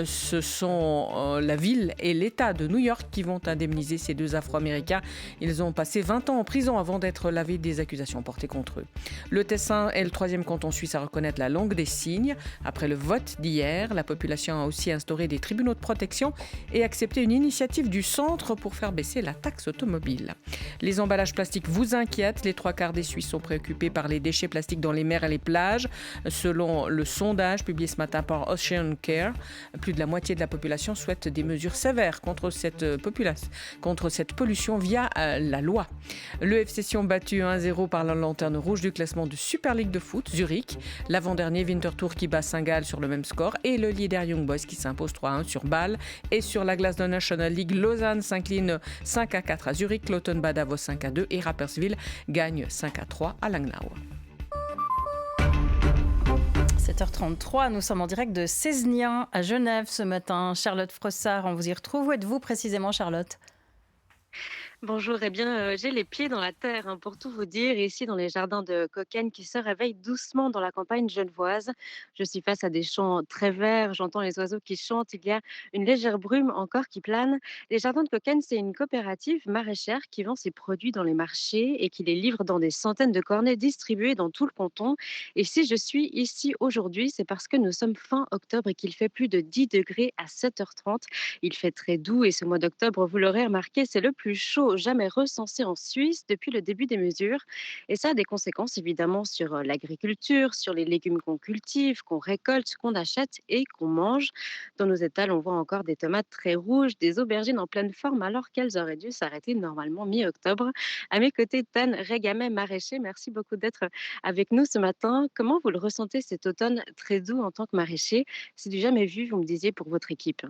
Ce sont la ville et l'État de New York qui vont indemniser ces 2 Afro-Américains. Ils ont passé 20 ans en prison avant d'être lavés des accusations portées contre eux. Le Tessin est le 3e canton suisse à reconnaître la langue des signes. Après le vote d'hier, la population a aussi instauré des tribunaux de protection et accepté une initiative du centre pour faire baisser la taxe automobile. Les emballages plastiques vous inquiètent. Les 3/4 des Suisses sont préoccupés par les déchets plastiques dans les mers et les plages. Selon le sondage publié ce matin par Ocean Care, plus de la moitié de la population souhaite des mesures sévères contre cette pollution via la loi. Le FC Sion battu 1-0 par la lanterne rouge du classement de Super League de foot, Zurich. L'avant-dernier Winterthur qui bat Saint-Gall sur le même score et le leader Young Boys qui s'impose 3-1 sur Bâle. Et sur la glace de National League, Lausanne s'incline 5-4 à Zurich, Cloton bat Davos 5-2 et Rapperswil gagne 5-3 à Langnau. 7h33, nous sommes en direct de Cézanne à Genève ce matin. Charlotte Frossard, on vous y retrouve. Où êtes-vous précisément, Charlotte ? Bonjour, eh bien, j'ai les pieds dans la terre, pour tout vous dire, ici dans les jardins de Coquaine qui se réveillent doucement dans la campagne genevoise. Je suis face à des champs très verts, j'entends les oiseaux qui chantent, il y a une légère brume encore qui plane. Les jardins de Coquaine, c'est une coopérative maraîchère qui vend ses produits dans les marchés et qui les livre dans des centaines de cornets distribués dans tout le canton. Et si je suis ici aujourd'hui, c'est parce que nous sommes fin octobre et qu'il fait plus de 10 degrés à 7h30. Il fait très doux et ce mois d'octobre, vous l'aurez remarqué, c'est le plus plus chaud jamais recensé en Suisse depuis le début des mesures. Et ça a des conséquences évidemment sur l'agriculture, sur les légumes qu'on cultive, qu'on récolte, qu'on achète et qu'on mange. Dans nos étals, on voit encore des tomates très rouges, des aubergines en pleine forme alors qu'elles auraient dû s'arrêter normalement mi-octobre. À mes côtés, Tan Regamet, maraîcher, merci beaucoup d'être avec nous ce matin. Comment vous le ressentez cet automne très doux en tant que maraîcher? C'est du jamais vu, vous me disiez, pour votre équipe.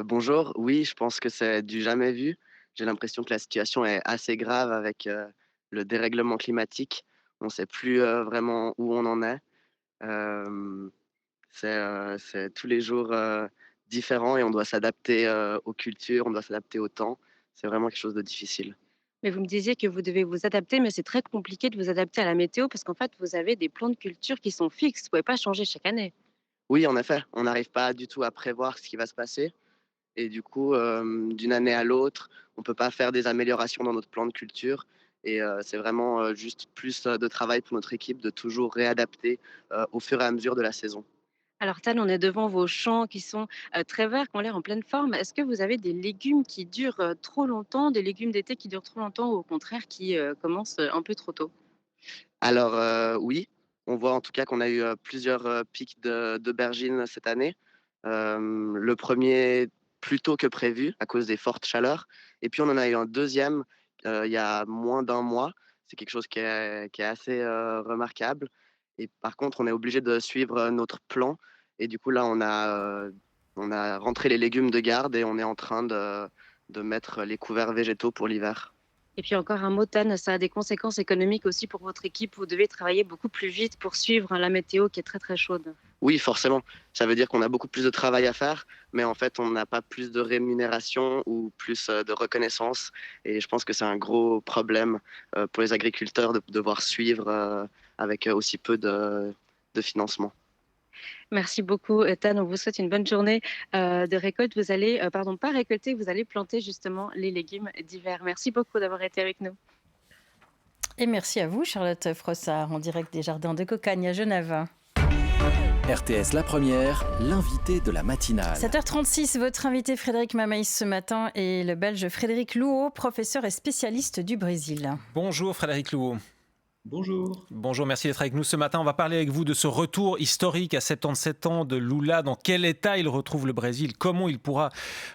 Bonjour, oui, je pense que c'est du jamais vu. J'ai l'impression que la situation est assez grave avec le dérèglement climatique. On ne sait plus vraiment où on en est. Euh, c'est tous les jours différent et on doit s'adapter aux cultures, on doit s'adapter au temps. C'est vraiment quelque chose de difficile. Mais vous me disiez que vous devez vous adapter, mais c'est très compliqué de vous adapter à la météo parce qu'en fait, vous avez des plans de culture qui sont fixes. Vous ne pouvez pas changer chaque année. Oui, en effet, on n'arrive pas du tout à prévoir ce qui va se passer. Et du coup, d'une année à l'autre, on ne peut pas faire des améliorations dans notre plan de culture. Et c'est vraiment juste plus de travail pour notre équipe de toujours réadapter au fur et à mesure de la saison. Alors Tan, on est devant vos champs qui sont très verts, qui ont l'air en pleine forme. Est-ce que vous avez des légumes qui durent trop longtemps, des légumes d'été qui durent trop longtemps ou au contraire qui commencent un peu trop tôt? Alors oui, on voit en tout cas qu'on a eu plusieurs pics d'aubergines cette année. Le premier plus tôt que prévu à cause des fortes chaleurs. Et puis on en a eu un deuxième il y a moins d'un mois. C'est quelque chose qui est assez remarquable. Et par contre, on est obligé de suivre notre plan. Et du coup, là, on a rentré les légumes de garde et on est en train de mettre les couverts végétaux pour l'hiver. Et puis encore un mot, Tan, ça a des conséquences économiques aussi pour votre équipe. Vous devez travailler beaucoup plus vite pour suivre la météo qui est très très chaude. Oui, forcément. Ça veut dire qu'on a beaucoup plus de travail à faire, mais en fait, on n'a pas plus de rémunération ou plus de reconnaissance. Et je pense que c'est un gros problème pour les agriculteurs de devoir suivre avec aussi peu de financement. Merci beaucoup, Tan. On vous souhaite une bonne journée de récolte. Vous allez, pas récolter, vous allez planter justement les légumes d'hiver. Merci beaucoup d'avoir été avec nous. Et merci à vous, Charlotte Frossard, en direct des Jardins de Cocagne à Genève. RTS La Première, l'invité de la matinale. 7h36, votre invité Frédéric Mamaïs ce matin est le Belge Frédéric Louot, professeur et spécialiste du Brésil. Bonjour Frédéric Louot. Bonjour. Bonjour, merci d'être avec nous ce matin. On va parler avec vous de ce retour historique à 77 ans de Lula. Dans quel état il retrouve le Brésil? Comment il pourra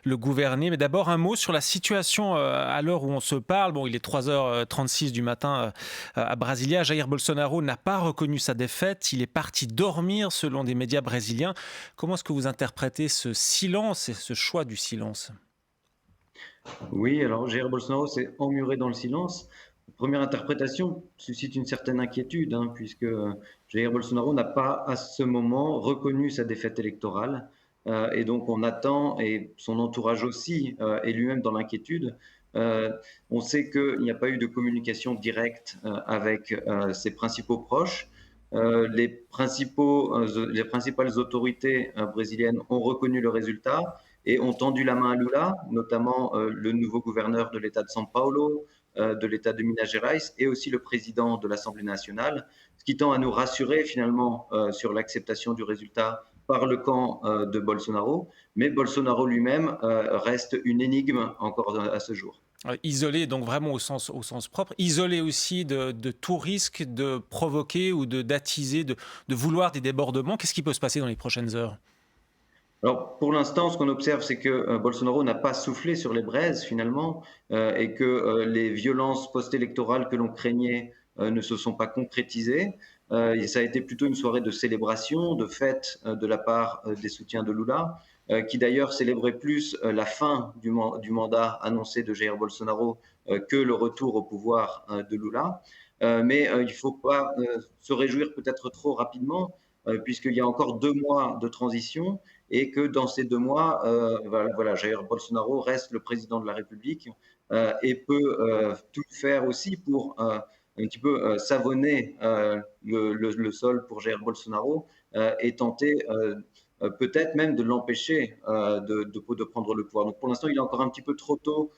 le gouverner? Mais d'abord, un mot sur la situation à l'heure où on se parle. Bon, il est 3h36 du matin à Brasilia. Jair Bolsonaro n'a pas reconnu sa défaite. Il est parti dormir selon des médias brésiliens. Comment est-ce que vous interprétez ce silence et ce choix du silence? Oui, alors Jair Bolsonaro s'est emmuré dans le silence. Première interprétation suscite une certaine inquiétude, puisque Jair Bolsonaro n'a pas à ce moment reconnu sa défaite électorale. Et donc on attend, et son entourage aussi est lui-même dans l'inquiétude. On sait qu'il n'y a pas eu de communication directe avec ses principaux proches. Les principales autorités brésiliennes ont reconnu le résultat et ont tendu la main à Lula, notamment le nouveau gouverneur de l'État de São Paulo, de l'État de Minas Gerais et aussi le président de l'Assemblée nationale, ce qui tend à nous rassurer finalement sur l'acceptation du résultat par le camp de Bolsonaro. Mais Bolsonaro lui-même reste une énigme encore à ce jour. Isolé, donc vraiment au sens propre, isolé aussi de tout risque de provoquer ou d'attiser, de vouloir des débordements. Qu'est-ce qui peut se passer dans les prochaines heures ? Alors, pour l'instant, ce qu'on observe, c'est que Bolsonaro n'a pas soufflé sur les braises, finalement, et que les violences post-électorales que l'on craignait ne se sont pas concrétisées. Et ça a été plutôt une soirée de célébration, de fête de la part des soutiens de Lula, qui d'ailleurs célébrait plus la fin du mandat annoncé de Jair Bolsonaro que le retour au pouvoir de Lula. Mais il ne faut pas se réjouir peut-être trop rapidement, puisqu'il y a encore 2 mois de transition et que dans ces 2 mois, Jair Bolsonaro reste le président de la République et peut tout faire aussi pour un petit peu savonner le sol pour Jair Bolsonaro et tenter peut-être même de l'empêcher de prendre le pouvoir. Donc pour l'instant, il est encore un petit peu trop tôt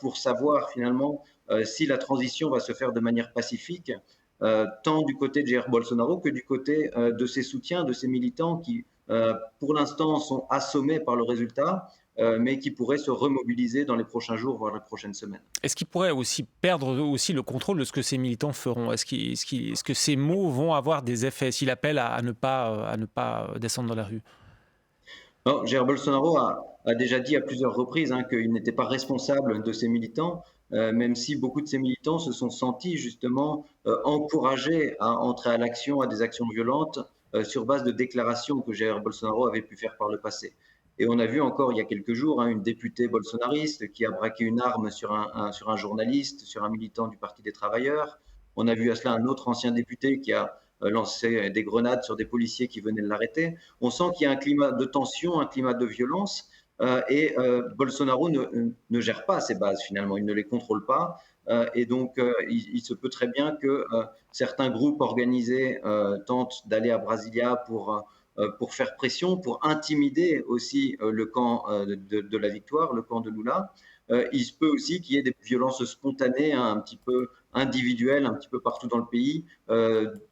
pour savoir finalement si la transition va se faire de manière pacifique, tant du côté de Jair Bolsonaro que du côté de ses soutiens, de ses militants qui, pour l'instant, sont assommés par le résultat mais qui pourrait se remobiliser dans les prochains jours, voire les prochaines semaines. Est-ce qu'ils pourraient aussi perdre aussi le contrôle de ce que ces militants feront ? Est-ce que ces mots vont avoir des effets s'il appelle à ne pas descendre dans la rue ? Non, Jair Bolsonaro a déjà dit à plusieurs reprises qu'il n'était pas responsable de ces militants, même si beaucoup de ces militants se sont sentis justement encouragés à entrer à l'action, à des actions violentes, sur base de déclarations que Jair Bolsonaro avait pu faire par le passé. Et on a vu encore il y a quelques jours une députée bolsonariste qui a braqué une arme sur un journaliste, sur un militant du Parti des travailleurs. On a vu à cela un autre ancien député qui a lancé des grenades sur des policiers qui venaient de l'arrêter. On sent qu'il y a un climat de tension, un climat de violence, et Bolsonaro ne gère pas ces bases finalement, il ne les contrôle pas. Et donc, il se peut très bien que certains groupes organisés tentent d'aller à Brasilia pour faire pression, pour intimider aussi le camp de la victoire, le camp de Lula. Il se peut aussi qu'il y ait des violences spontanées, un petit peu individuelles, un petit peu partout dans le pays,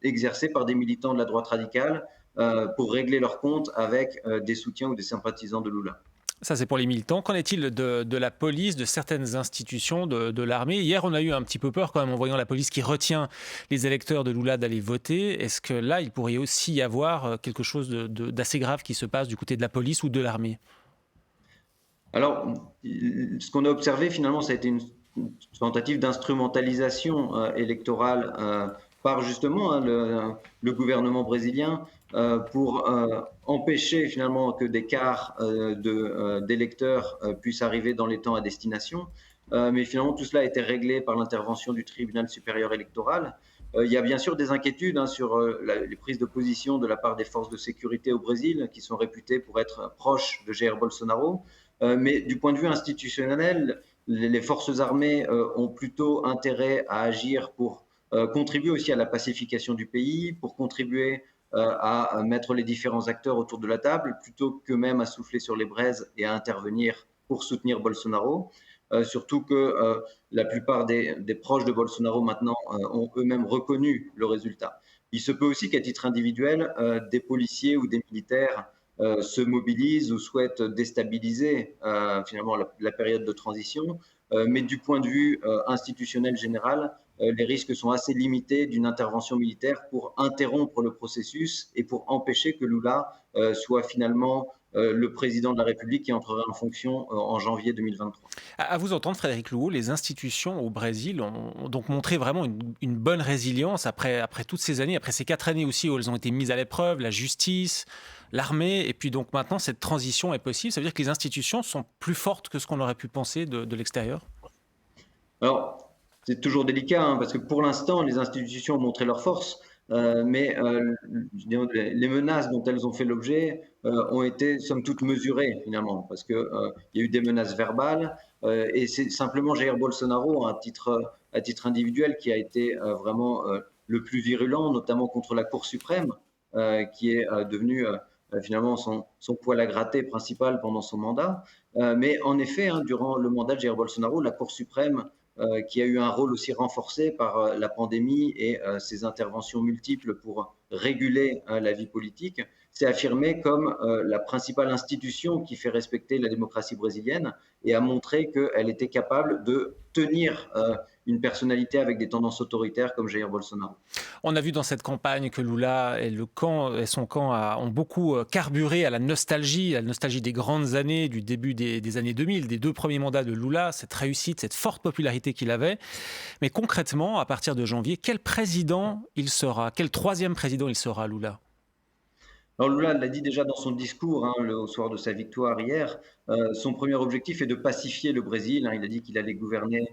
exercées par des militants de la droite radicale pour régler leur compte avec des soutiens ou des sympathisants de Lula. Ça, c'est pour les militants. Qu'en est-il de la police, de certaines institutions, de l'armée ? Hier, on a eu un petit peu peur quand même en voyant la police qui retient les électeurs de Lula d'aller voter. Est-ce que là, il pourrait aussi y avoir quelque chose d'assez grave qui se passe du côté de la police ou de l'armée ? Alors, ce qu'on a observé finalement, ça a été une tentative d'instrumentalisation électorale par justement le gouvernement brésilien pour empêcher finalement que des quarts d'électeurs puissent arriver dans les temps à destination. Mais finalement, tout cela a été réglé par l'intervention du tribunal supérieur électoral. Il y a bien sûr des inquiétudes sur les prises de position de la part des forces de sécurité au Brésil, qui sont réputées pour être proches de Jair Bolsonaro. Mais du point de vue institutionnel, les forces armées ont plutôt intérêt à agir pour contribuer aussi à la pacification du pays, pour contribuer à mettre les différents acteurs autour de la table, plutôt que même à souffler sur les braises et à intervenir pour soutenir Bolsonaro. Surtout que la plupart des proches de Bolsonaro maintenant ont eux-mêmes reconnu le résultat. Il se peut aussi qu'à titre individuel, des policiers ou des militaires se mobilisent ou souhaitent déstabiliser finalement la période de transition. Mais du point de vue institutionnel général, les risques sont assez limités d'une intervention militaire pour interrompre le processus et pour empêcher que Lula soit finalement le président de la République qui entrera en fonction en janvier 2023. À vous entendre, Frédéric Louot, les institutions au Brésil ont donc montré vraiment une bonne résilience après toutes ces années, après ces 4 années aussi où elles ont été mises à l'épreuve, la justice, l'armée, et puis donc maintenant cette transition est possible. Ça veut dire que les institutions sont plus fortes que ce qu'on aurait pu penser de l'extérieur ? Alors, c'est toujours délicat, parce que pour l'instant, les institutions ont montré leur force, mais les menaces dont elles ont fait l'objet ont été somme toute mesurées finalement, parce qu'il y a eu des menaces verbales, et c'est simplement Jair Bolsonaro, à titre individuel, qui a été vraiment le plus virulent, notamment contre la Cour suprême, qui est devenue finalement son poil à gratter principal pendant son mandat. Mais en effet, durant le mandat de Jair Bolsonaro, la Cour suprême, qui a eu un rôle aussi renforcé par la pandémie et ses interventions multiples pour réguler la vie politique, s'est affirmée comme la principale institution qui fait respecter la démocratie brésilienne et a montré qu'elle était capable de tenir une personnalité avec des tendances autoritaires comme Jair Bolsonaro. On a vu dans cette campagne que Lula et son camp ont beaucoup carburé à la nostalgie des grandes années, du début des années 2000, des 2 premiers mandats de Lula, cette réussite, cette forte popularité qu'il avait. Mais concrètement, à partir de janvier, quel président il sera ? Quel 3e président il sera, Lula ? Alors Lula l'a dit déjà dans son discours au soir de sa victoire hier, son premier objectif est de pacifier le Brésil. Il a dit qu'il allait gouverner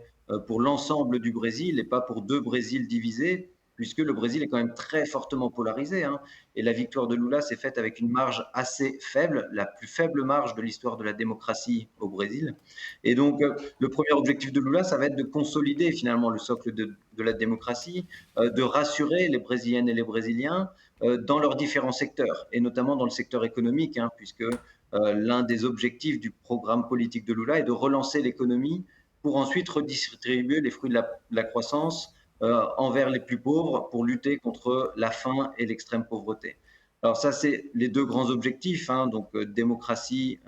pour l'ensemble du Brésil et pas pour 2 Brésils divisés, puisque le Brésil est quand même très fortement polarisé. Et la victoire de Lula s'est faite avec une marge assez faible, la plus faible marge de l'histoire de la démocratie au Brésil. Et donc, le premier objectif de Lula, ça va être de consolider finalement le socle de la démocratie, de rassurer les Brésiliennes et les Brésiliens dans leurs différents secteurs, et notamment dans le secteur économique, puisque l'un des objectifs du programme politique de Lula est de relancer l'économie pour ensuite redistribuer les fruits de la croissance envers les plus pauvres pour lutter contre la faim et l'extrême pauvreté. Alors ça, c'est les 2 grands objectifs, donc démocratie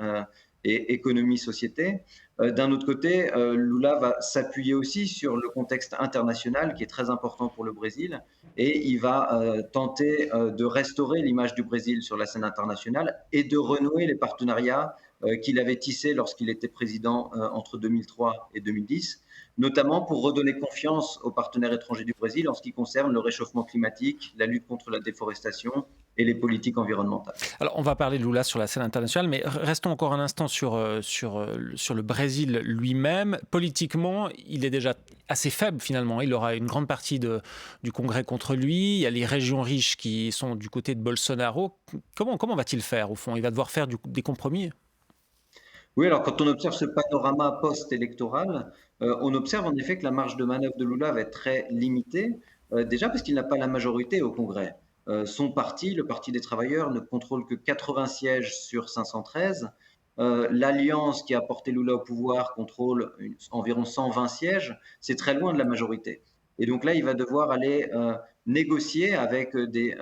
et économie-société. D'un autre côté, Lula va s'appuyer aussi sur le contexte international qui est très important pour le Brésil et il va tenter de restaurer l'image du Brésil sur la scène internationale et de renouer les partenariats qu'il avait tissés lorsqu'il était président entre 2003 et 2010, notamment pour redonner confiance aux partenaires étrangers du Brésil en ce qui concerne le réchauffement climatique, la lutte contre la déforestation et les politiques environnementales. Alors, on va parler de Lula sur la scène internationale, mais restons encore un instant sur le Brésil lui-même. Politiquement, il est déjà assez faible finalement. Il aura une grande partie du Congrès contre lui. Il y a les régions riches qui sont du côté de Bolsonaro. Comment va-t-il faire au fond? Il va devoir faire des compromis? Oui, alors quand on observe ce panorama post-électoral, on observe en effet que la marge de manœuvre de Lula va être très limitée, déjà parce qu'il n'a pas la majorité au Congrès. Son parti, le Parti des travailleurs, ne contrôle que 80 sièges sur 513. L'alliance qui a porté Lula au pouvoir contrôle environ 120 sièges. C'est très loin de la majorité. Et donc là, il va devoir aller négocier avec des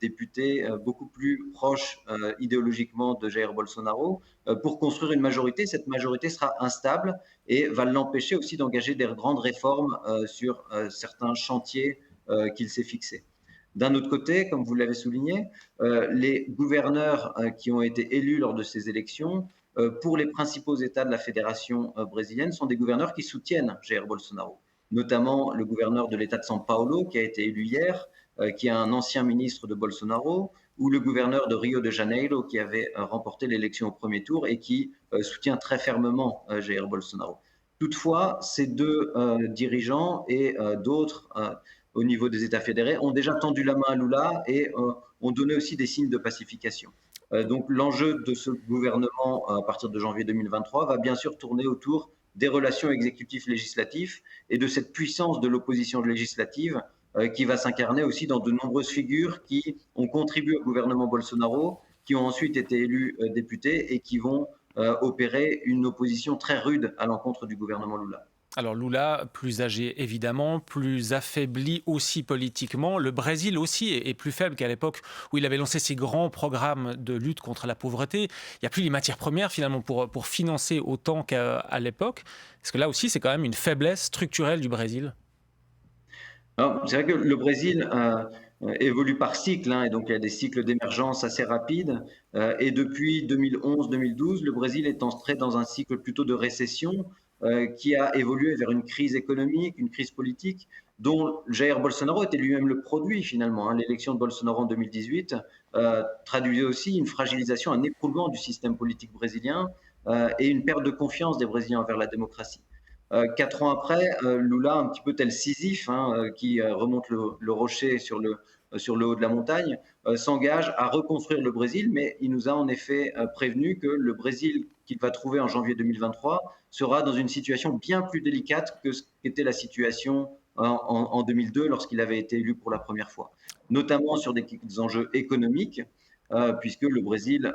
députés beaucoup plus proches idéologiquement de Jair Bolsonaro pour construire une majorité. Cette majorité sera instable et va l'empêcher aussi d'engager des grandes réformes sur certains chantiers qu'il s'est fixés. D'un autre côté, comme vous l'avez souligné, les gouverneurs qui ont été élus lors de ces élections, pour les principaux États de la fédération brésilienne, sont des gouverneurs qui soutiennent Jair Bolsonaro, notamment le gouverneur de l'État de São Paulo, qui a été élu hier, qui est un ancien ministre de Bolsonaro, ou le gouverneur de Rio de Janeiro, qui avait remporté l'élection au premier tour et qui soutient très fermement Jair Bolsonaro. Toutefois, ces deux dirigeants et d'autres au niveau des États fédérés, ont déjà tendu la main à Lula et ont donné aussi des signes de pacification. Donc l'enjeu de ce gouvernement à partir de janvier 2023 va bien sûr tourner autour des relations exécutives-législatives et de cette puissance de l'opposition législative qui va s'incarner aussi dans de nombreuses figures qui ont contribué au gouvernement Bolsonaro, qui ont ensuite été élus députés et qui vont opérer une opposition très rude à l'encontre du gouvernement Lula. Alors Lula, plus âgé évidemment, plus affaibli aussi politiquement. Le Brésil aussi est plus faible qu'à l'époque où il avait lancé ses grands programmes de lutte contre la pauvreté. Il n'y a plus les matières premières finalement pour financer autant qu'à l'époque. Parce que là aussi, c'est quand même une faiblesse structurelle du Brésil. C'est vrai que le Brésil évolue par cycle, et donc il y a des cycles d'émergence assez rapides. Et depuis 2011-2012, le Brésil est entré dans un cycle plutôt de récession, qui a évolué vers une crise économique, une crise politique, dont Jair Bolsonaro était lui-même le produit finalement. L'élection de Bolsonaro en 2018 traduisait aussi une fragilisation, un écroulement du système politique brésilien et une perte de confiance des Brésiliens envers la démocratie. 4 ans après, Lula, un petit peu tel Sisyphe, qui remonte le rocher sur le haut de la montagne, s'engage à reconstruire le Brésil, mais il nous a en effet prévenu que le Brésil qu'il va trouver en janvier 2023 sera dans une situation bien plus délicate que ce qu'était la situation en 2002 lorsqu'il avait été élu pour la première fois, notamment sur des enjeux économiques, puisque le Brésil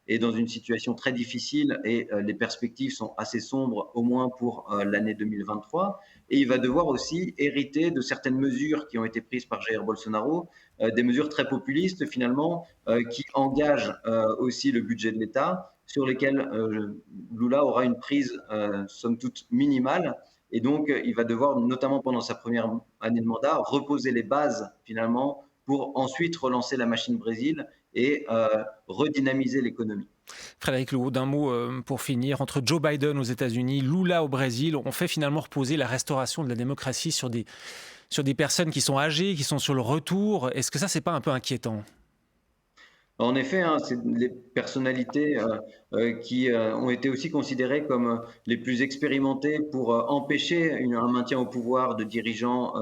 est dans une situation très difficile et les perspectives sont assez sombres, au moins pour l'année 2023. Et il va devoir aussi hériter de certaines mesures qui ont été prises par Jair Bolsonaro, des mesures très populistes finalement, qui engagent aussi le budget de l'État, sur lesquelles Lula aura une prise somme toute minimale. Et donc, il va devoir, notamment pendant sa première année de mandat, reposer les bases finalement pour ensuite relancer la machine Brésil et redynamiser l'économie. Frédéric Louot, d'un mot pour finir. Entre Joe Biden aux États-Unis, Lula au Brésil, on fait finalement reposer la restauration de la démocratie sur des personnes qui sont âgées, qui sont sur le retour. Est-ce que ça, c'est pas un peu inquiétant ? En effet, c'est les personnalités qui ont été aussi considérées comme les plus expérimentées pour empêcher un maintien au pouvoir de dirigeants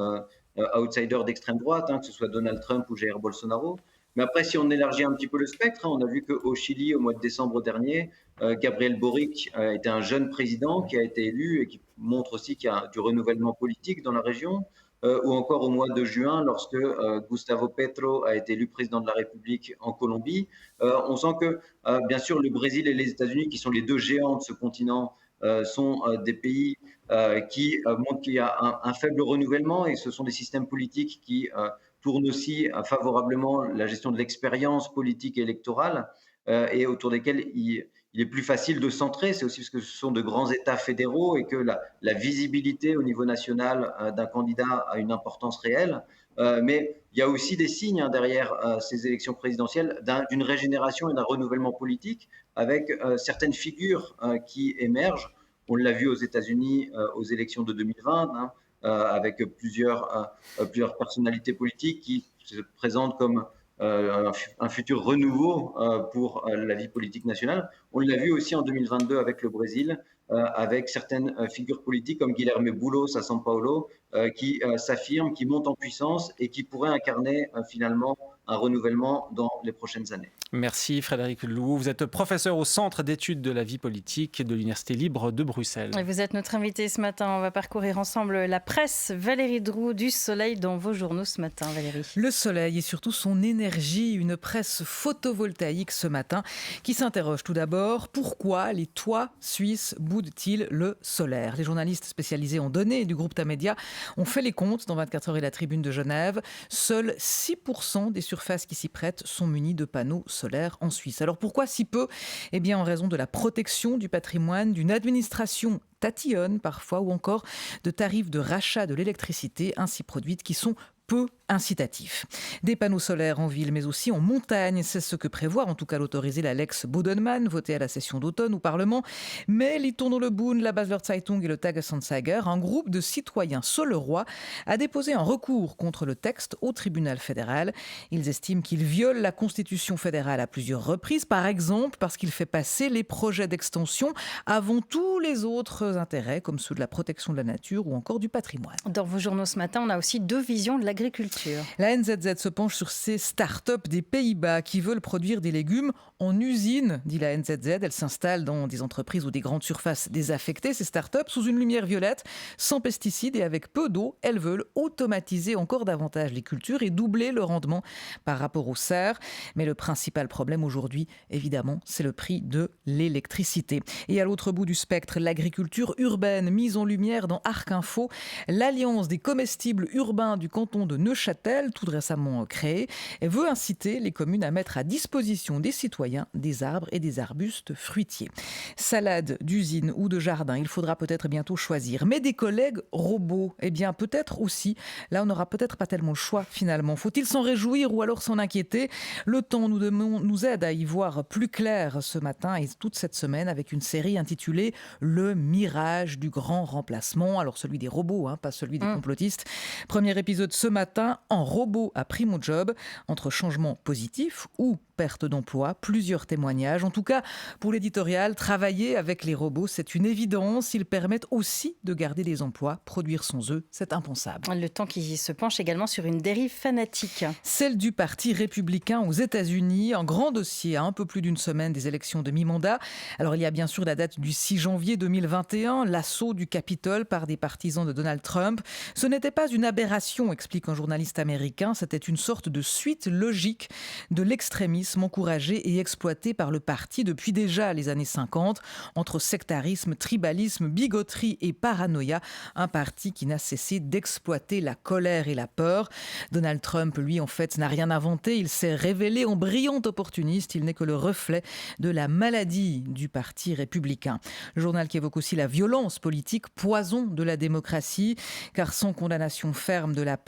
outsiders d'extrême droite, que ce soit Donald Trump ou Jair Bolsonaro. Mais après, si on élargit un petit peu le spectre, on a vu qu'au Chili, au mois de décembre dernier, Gabriel Boric était un jeune président qui a été élu et qui montre aussi qu'il y a du renouvellement politique dans la région. Ou encore au mois de juin, lorsque Gustavo Petro a été élu président de la République en Colombie. On sent que, bien sûr, le Brésil et les États-Unis, qui sont les deux géants de ce continent, sont des pays qui montrent qu'il y a un faible renouvellement, et ce sont des systèmes politiques qui tournent aussi favorablement la gestion de l'expérience politique et électorale, et autour desquels il il est plus facile de centrer. C'est aussi parce que ce sont de grands États fédéraux et que la visibilité au niveau national d'un candidat a une importance réelle. Mais il y a aussi des signes derrière ces élections présidentielles d'une régénération et d'un renouvellement politique avec certaines figures qui émergent. On l'a vu aux États-Unis aux élections de 2020, avec plusieurs personnalités politiques qui se présentent comme un futur renouveau pour la vie politique nationale. On l'a vu aussi en 2022 avec le Brésil, avec certaines figures politiques comme Guilherme Boulos à São Paulo, qui s'affirment, qui montent en puissance et qui pourraient incarner finalement un renouvellement dans les prochaines années. Merci Frédéric Louot. Vous êtes professeur au Centre d'études de la vie politique de l'Université libre de Bruxelles. Et vous êtes notre invité ce matin. On va parcourir ensemble la presse. Valérie Droux du Soleil dans vos journaux ce matin, Valérie. Le soleil et surtout son énergie, une presse photovoltaïque ce matin qui s'interroge tout d'abord, pourquoi les toits suisses boudent-ils le solaire ? Les journalistes spécialisés en données du groupe Tamedia ont fait les comptes dans 24 heures et la Tribune de Genève. Seuls 6% des surfaces qui s'y prêtent sont munies de panneaux solaires en Suisse. Alors pourquoi si peu ? Eh bien en raison de la protection du patrimoine, d'une administration tatillonne parfois ou encore de tarifs de rachat de l'électricité ainsi produite qui sont peu incitatif. Des panneaux solaires en ville, mais aussi en montagne. C'est ce que prévoit, en tout cas l'autoriser la Lex Bodenmann, votée à la session d'automne au Parlement. Mais Liton le Boon, la Basler Zeitung et le Tagesanzeiger, un groupe de citoyens solerois a déposé un recours contre le texte au tribunal fédéral. Ils estiment qu'il viole la Constitution fédérale à plusieurs reprises, par exemple parce qu'il fait passer les projets d'extension avant tous les autres intérêts, comme ceux de la protection de la nature ou encore du patrimoine. Dans vos journaux ce matin, on a aussi deux visions de l'agriculture. La NZZ se penche sur ces start-up des Pays-Bas qui veulent produire des légumes en usine, dit la NZZ. Elles s'installent dans des entreprises ou des grandes surfaces désaffectées. Ces start-up, sous une lumière violette, sans pesticides et avec peu d'eau, elles veulent automatiser encore davantage les cultures et doubler le rendement par rapport aux serres. Mais le principal problème aujourd'hui, évidemment, c'est le prix de l'électricité. Et à l'autre bout du spectre, l'agriculture urbaine mise en lumière dans Arc Info, l'Alliance des comestibles urbains du canton de Neuchâtel, tout récemment créée, veut inciter les communes à mettre à disposition des citoyens des arbres et des arbustes fruitiers. Salade d'usine ou de jardin, il faudra peut-être bientôt choisir. Mais des collègues robots, eh bien peut-être aussi. Là, on n'aura peut-être pas tellement le choix finalement. Faut-il s'en réjouir ou alors s'en inquiéter ? Le temps nous aide à y voir plus clair ce matin et toute cette semaine avec une série intitulée « Le mirage du grand remplacement ». Alors celui des robots, pas celui des complotistes. Premier épisode ce matin, en robot à Primo Job, entre changement positif ou perte d'emploi, plusieurs témoignages. En tout cas, pour l'éditorial, travailler avec les robots, c'est une évidence. Ils permettent aussi de garder des emplois. Produire sans eux, c'est impensable. Le temps qui se penche également sur une dérive fanatique. Celle du Parti républicain aux États-Unis. Un grand dossier à un peu plus d'une semaine des élections de mi-mandat. Alors, il y a bien sûr la date du 6 janvier 2021, l'assaut du Capitole par des partisans de Donald Trump. Ce n'était pas une aberration, explique un journaliste américain. C'était une sorte de suite logique de l'extrémisme encouragé et exploité par le parti depuis déjà les années 50, entre sectarisme, tribalisme, bigoterie et paranoïa, un parti qui n'a cessé d'exploiter la colère et la peur. Donald Trump, lui, en fait, n'a rien inventé, il s'est révélé en brillant opportuniste, il n'est que le reflet de la maladie du parti républicain. Le journal qui évoque aussi la violence politique, poison de la démocratie, car sans condamnation ferme de la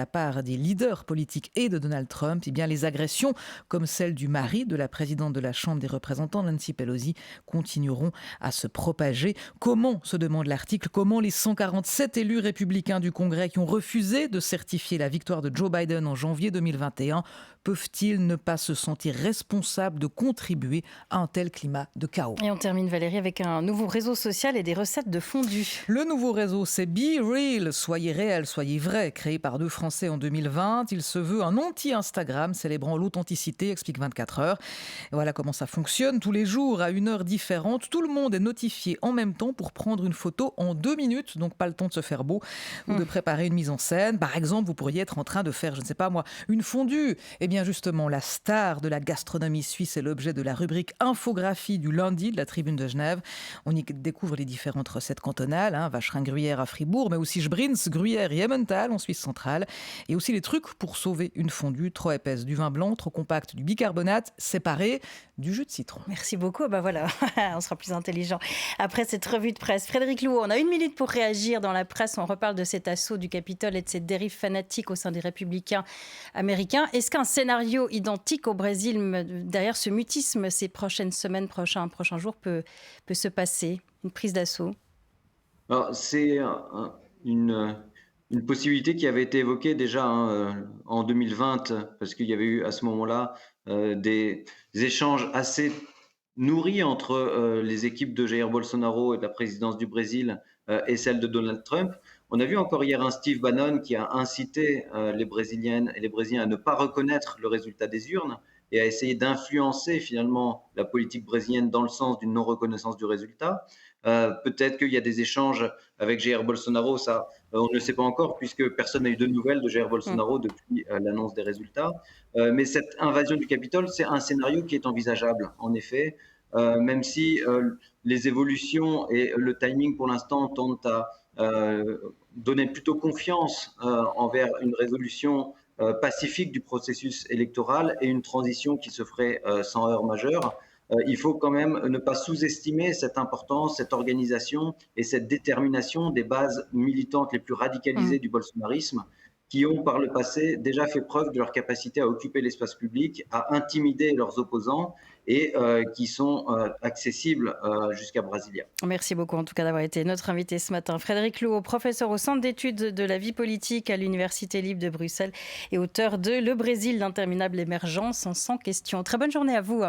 part des leaders politiques et de Donald Trump, eh bien les agressions, comme celle du mari de la présidente de la Chambre des représentants, Nancy Pelosi, continueront à se propager. Comment, se demande l'article, comment les 147 élus républicains du Congrès qui ont refusé de certifier la victoire de Joe Biden en janvier 2021 peuvent-ils ne pas se sentir responsables de contribuer à un tel climat de chaos ? Et on termine, Valérie, avec un nouveau réseau social et des recettes de fondue. Le nouveau réseau, c'est Be Real, soyez réel, soyez vrai, créé par 2 Français en 2020. Il se veut un anti-Instagram célébrant l'authenticité, explique 24 heures. Et voilà comment ça fonctionne. Tous les jours, à une heure différente, tout le monde est notifié en même temps pour prendre une photo en 2 minutes, donc pas le temps de se faire beau ou de préparer une mise en scène. Par exemple, vous pourriez être en train de faire, je ne sais pas moi, une fondue. Eh bien justement, la star de la gastronomie suisse est l'objet de la rubrique infographie du lundi de la Tribune de Genève. On y découvre les différentes recettes cantonales, Vacherin Gruyère à Fribourg, mais aussi Sbrins, Gruyère et Emmental en Suisse centrale. Et aussi les trucs pour sauver une fondue trop épaisse du vin blanc, trop compacte du bic bicarbonate séparé du jus de citron. Merci beaucoup. Voilà, on sera plus intelligent. Après cette revue de presse, Frédéric Louot, on a 1 minute pour réagir. Dans la presse, on reparle de cet assaut du Capitole et de cette dérive fanatique au sein des républicains américains. Est-ce qu'un scénario identique au Brésil, derrière ce mutisme, ces prochaines semaines, prochains jours, peut se passer? Une prise d'assaut? Alors, c'est une possibilité qui avait été évoquée déjà en 2020, parce qu'il y avait eu à ce moment-là des échanges assez nourris entre les équipes de Jair Bolsonaro et de la présidence du Brésil et celle de Donald Trump. On a vu encore hier un Steve Bannon qui a incité les Brésiliennes et les Brésiliens à ne pas reconnaître le résultat des urnes et à essayer d'influencer finalement la politique brésilienne dans le sens d'une non-reconnaissance du résultat. Peut-être qu'il y a des échanges avec Jair Bolsonaro, ça on ne le sait pas encore puisque personne n'a eu de nouvelles de Jair Bolsonaro depuis l'annonce des résultats. Mais cette invasion du Capitole, c'est un scénario qui est envisageable, en effet, même si les évolutions et le timing pour l'instant tendent à donner plutôt confiance envers une résolution pacifique du processus électoral et une transition qui se ferait sans heurts majeurs. Il faut quand même ne pas sous-estimer cette importance, cette organisation et cette détermination des bases militantes les plus radicalisées du bolsonarisme qui ont par le passé déjà fait preuve de leur capacité à occuper l'espace public, à intimider leurs opposants et qui sont accessibles jusqu'à Brasilia. Merci beaucoup en tout cas d'avoir été notre invité ce matin. Frédéric Louot, professeur au Centre d'études de la vie politique à l'Université libre de Bruxelles et auteur de Le Brésil, l'interminable émergence en 100 questions. Très bonne journée à vous.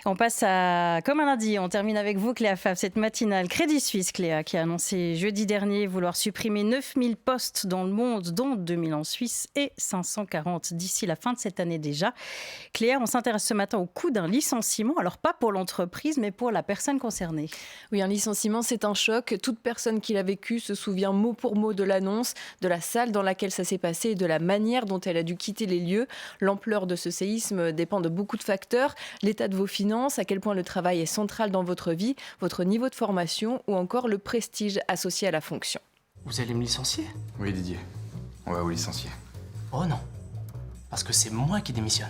On passe à, comme un lundi, on termine avec vous Cléa Favre, cette matinale Crédit Suisse, Cléa, qui a annoncé jeudi dernier vouloir supprimer 9000 postes dans le monde, dont 2000 en Suisse et 540 d'ici la fin de cette année déjà. Cléa, on s'intéresse ce matin au coût d'un licenciement, alors pas pour l'entreprise, mais pour la personne concernée. Oui, un licenciement, c'est un choc. Toute personne qui l'a vécu se souvient mot pour mot de l'annonce, de la salle dans laquelle ça s'est passé et de la manière dont elle a dû quitter les lieux. L'ampleur de ce séisme dépend de beaucoup de facteurs, l'état de vos finances, à quel point le travail est central dans votre vie, votre niveau de formation ou encore le prestige associé à la fonction. Vous allez me licencier? Oui, Didier. On va vous licencier. Oh non. Parce que c'est moi qui démissionne.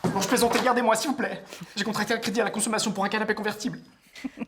Bon, je plaisantais, gardez-moi, s'il vous plaît. J'ai contracté un crédit à la consommation pour un canapé convertible.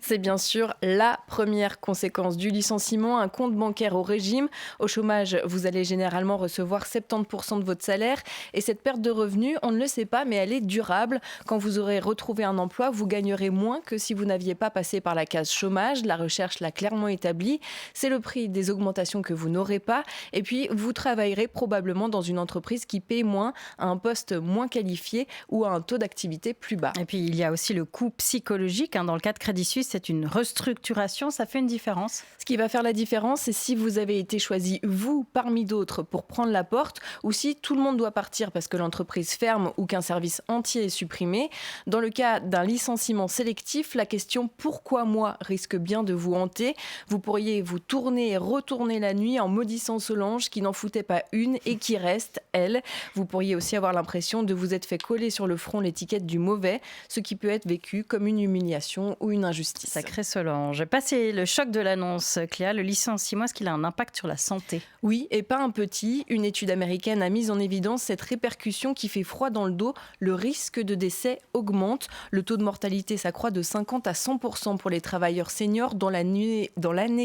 C'est bien sûr la première conséquence du licenciement, un compte bancaire au régime. Au chômage, vous allez généralement recevoir 70% de votre salaire. Et cette perte de revenus, on ne le sait pas, mais elle est durable. Quand vous aurez retrouvé un emploi, vous gagnerez moins que si vous n'aviez pas passé par la case chômage. La recherche l'a clairement établi. C'est le prix des augmentations que vous n'aurez pas. Et puis, vous travaillerez probablement dans une entreprise qui paie moins, à un poste moins qualifié ou à un taux d'activité plus bas. Et puis, il y a aussi le coût psychologique. Dans le cas de Crédit Suisse, c'est une restructuration, ça fait une différence. Ce qui va faire la différence, c'est si vous avez été choisi, vous, parmi d'autres, pour prendre la porte, ou si tout le monde doit partir parce que l'entreprise ferme ou qu'un service entier est supprimé. Dans le cas d'un licenciement sélectif, la question « pourquoi moi ?» risque bien de vous hanter. Vous pourriez vous tourner et retourner la nuit en maudissant Solange qui n'en foutait pas une et qui reste, elle. Vous pourriez aussi avoir l'impression de vous être fait coller sur le front l'étiquette du mauvais, ce qui peut être vécu comme une humiliation ou une injustice. Sacré Solange. Passé le choc de l'annonce, Cléa, le licenciement, est-ce qu'il a un impact sur la santé? Oui, et pas un petit. Une étude américaine a mis en évidence cette répercussion qui fait froid dans le dos. Le risque de décès augmente. Le taux de mortalité s'accroît de 50 à 100% pour les travailleurs seniors dans l'année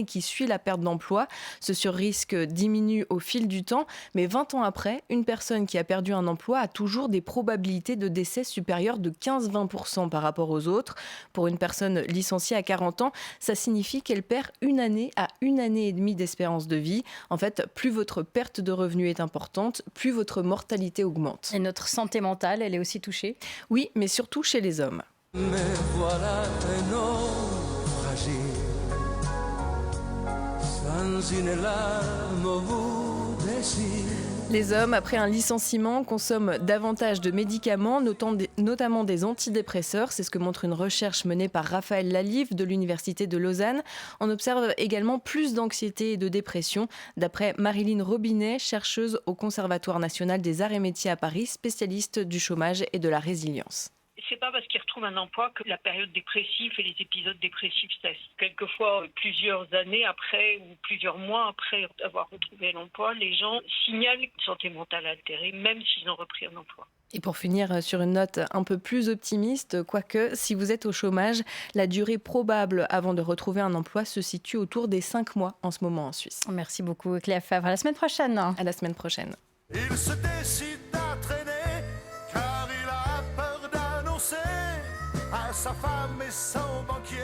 qui suit la perte d'emploi. Ce surrisque diminue au fil du temps, mais 20 ans après, une personne qui a perdu un emploi a toujours des probabilités de décès supérieures de 15-20% par rapport aux autres. Pour une personne licenciée à 40 ans, ça signifie qu'elle perd 1 année à 1 année et demie d'espérance de vie. En fait, plus votre perte de revenus est importante, plus votre mortalité augmente. Et notre santé mentale, elle est aussi touchée? Oui, mais surtout chez les hommes. Mais voilà un homme fragile, sans une larme au bout des cils. Les hommes, après un licenciement, consomment davantage de médicaments, notamment des antidépresseurs. C'est ce que montre une recherche menée par Raphaël Lalive de l'Université de Lausanne. On observe également plus d'anxiété et de dépression, d'après Marilyn Robinet, chercheuse au Conservatoire national des arts et métiers à Paris, spécialiste du chômage et de la résilience. c'est pas parce qu'ils retrouvent un emploi que la période dépressive et les épisodes dépressifs cessent. Quelquefois, plusieurs années après ou plusieurs mois après avoir retrouvé l'emploi, les gens signalent une santé mentale altérée, même s'ils ont repris un emploi. Et pour finir sur une note un peu plus optimiste, quoique si vous êtes au chômage, la durée probable avant de retrouver un emploi se situe autour des 5 mois en ce moment en Suisse. Merci beaucoup Cléa Favre. À la semaine prochaine. À la semaine prochaine. Il se décide à traîner car il a peur d'annoncer à sa femme et son banquier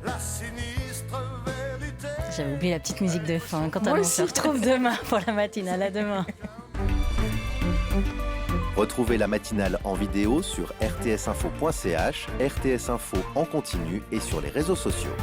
la sinistre vérité. J'avais oublié la petite musique de fin. Quant à nous, on se retrouve demain pour la matinale. À demain. Retrouvez la matinale en vidéo sur rtsinfo.ch, RTS Info en continu et sur les réseaux sociaux.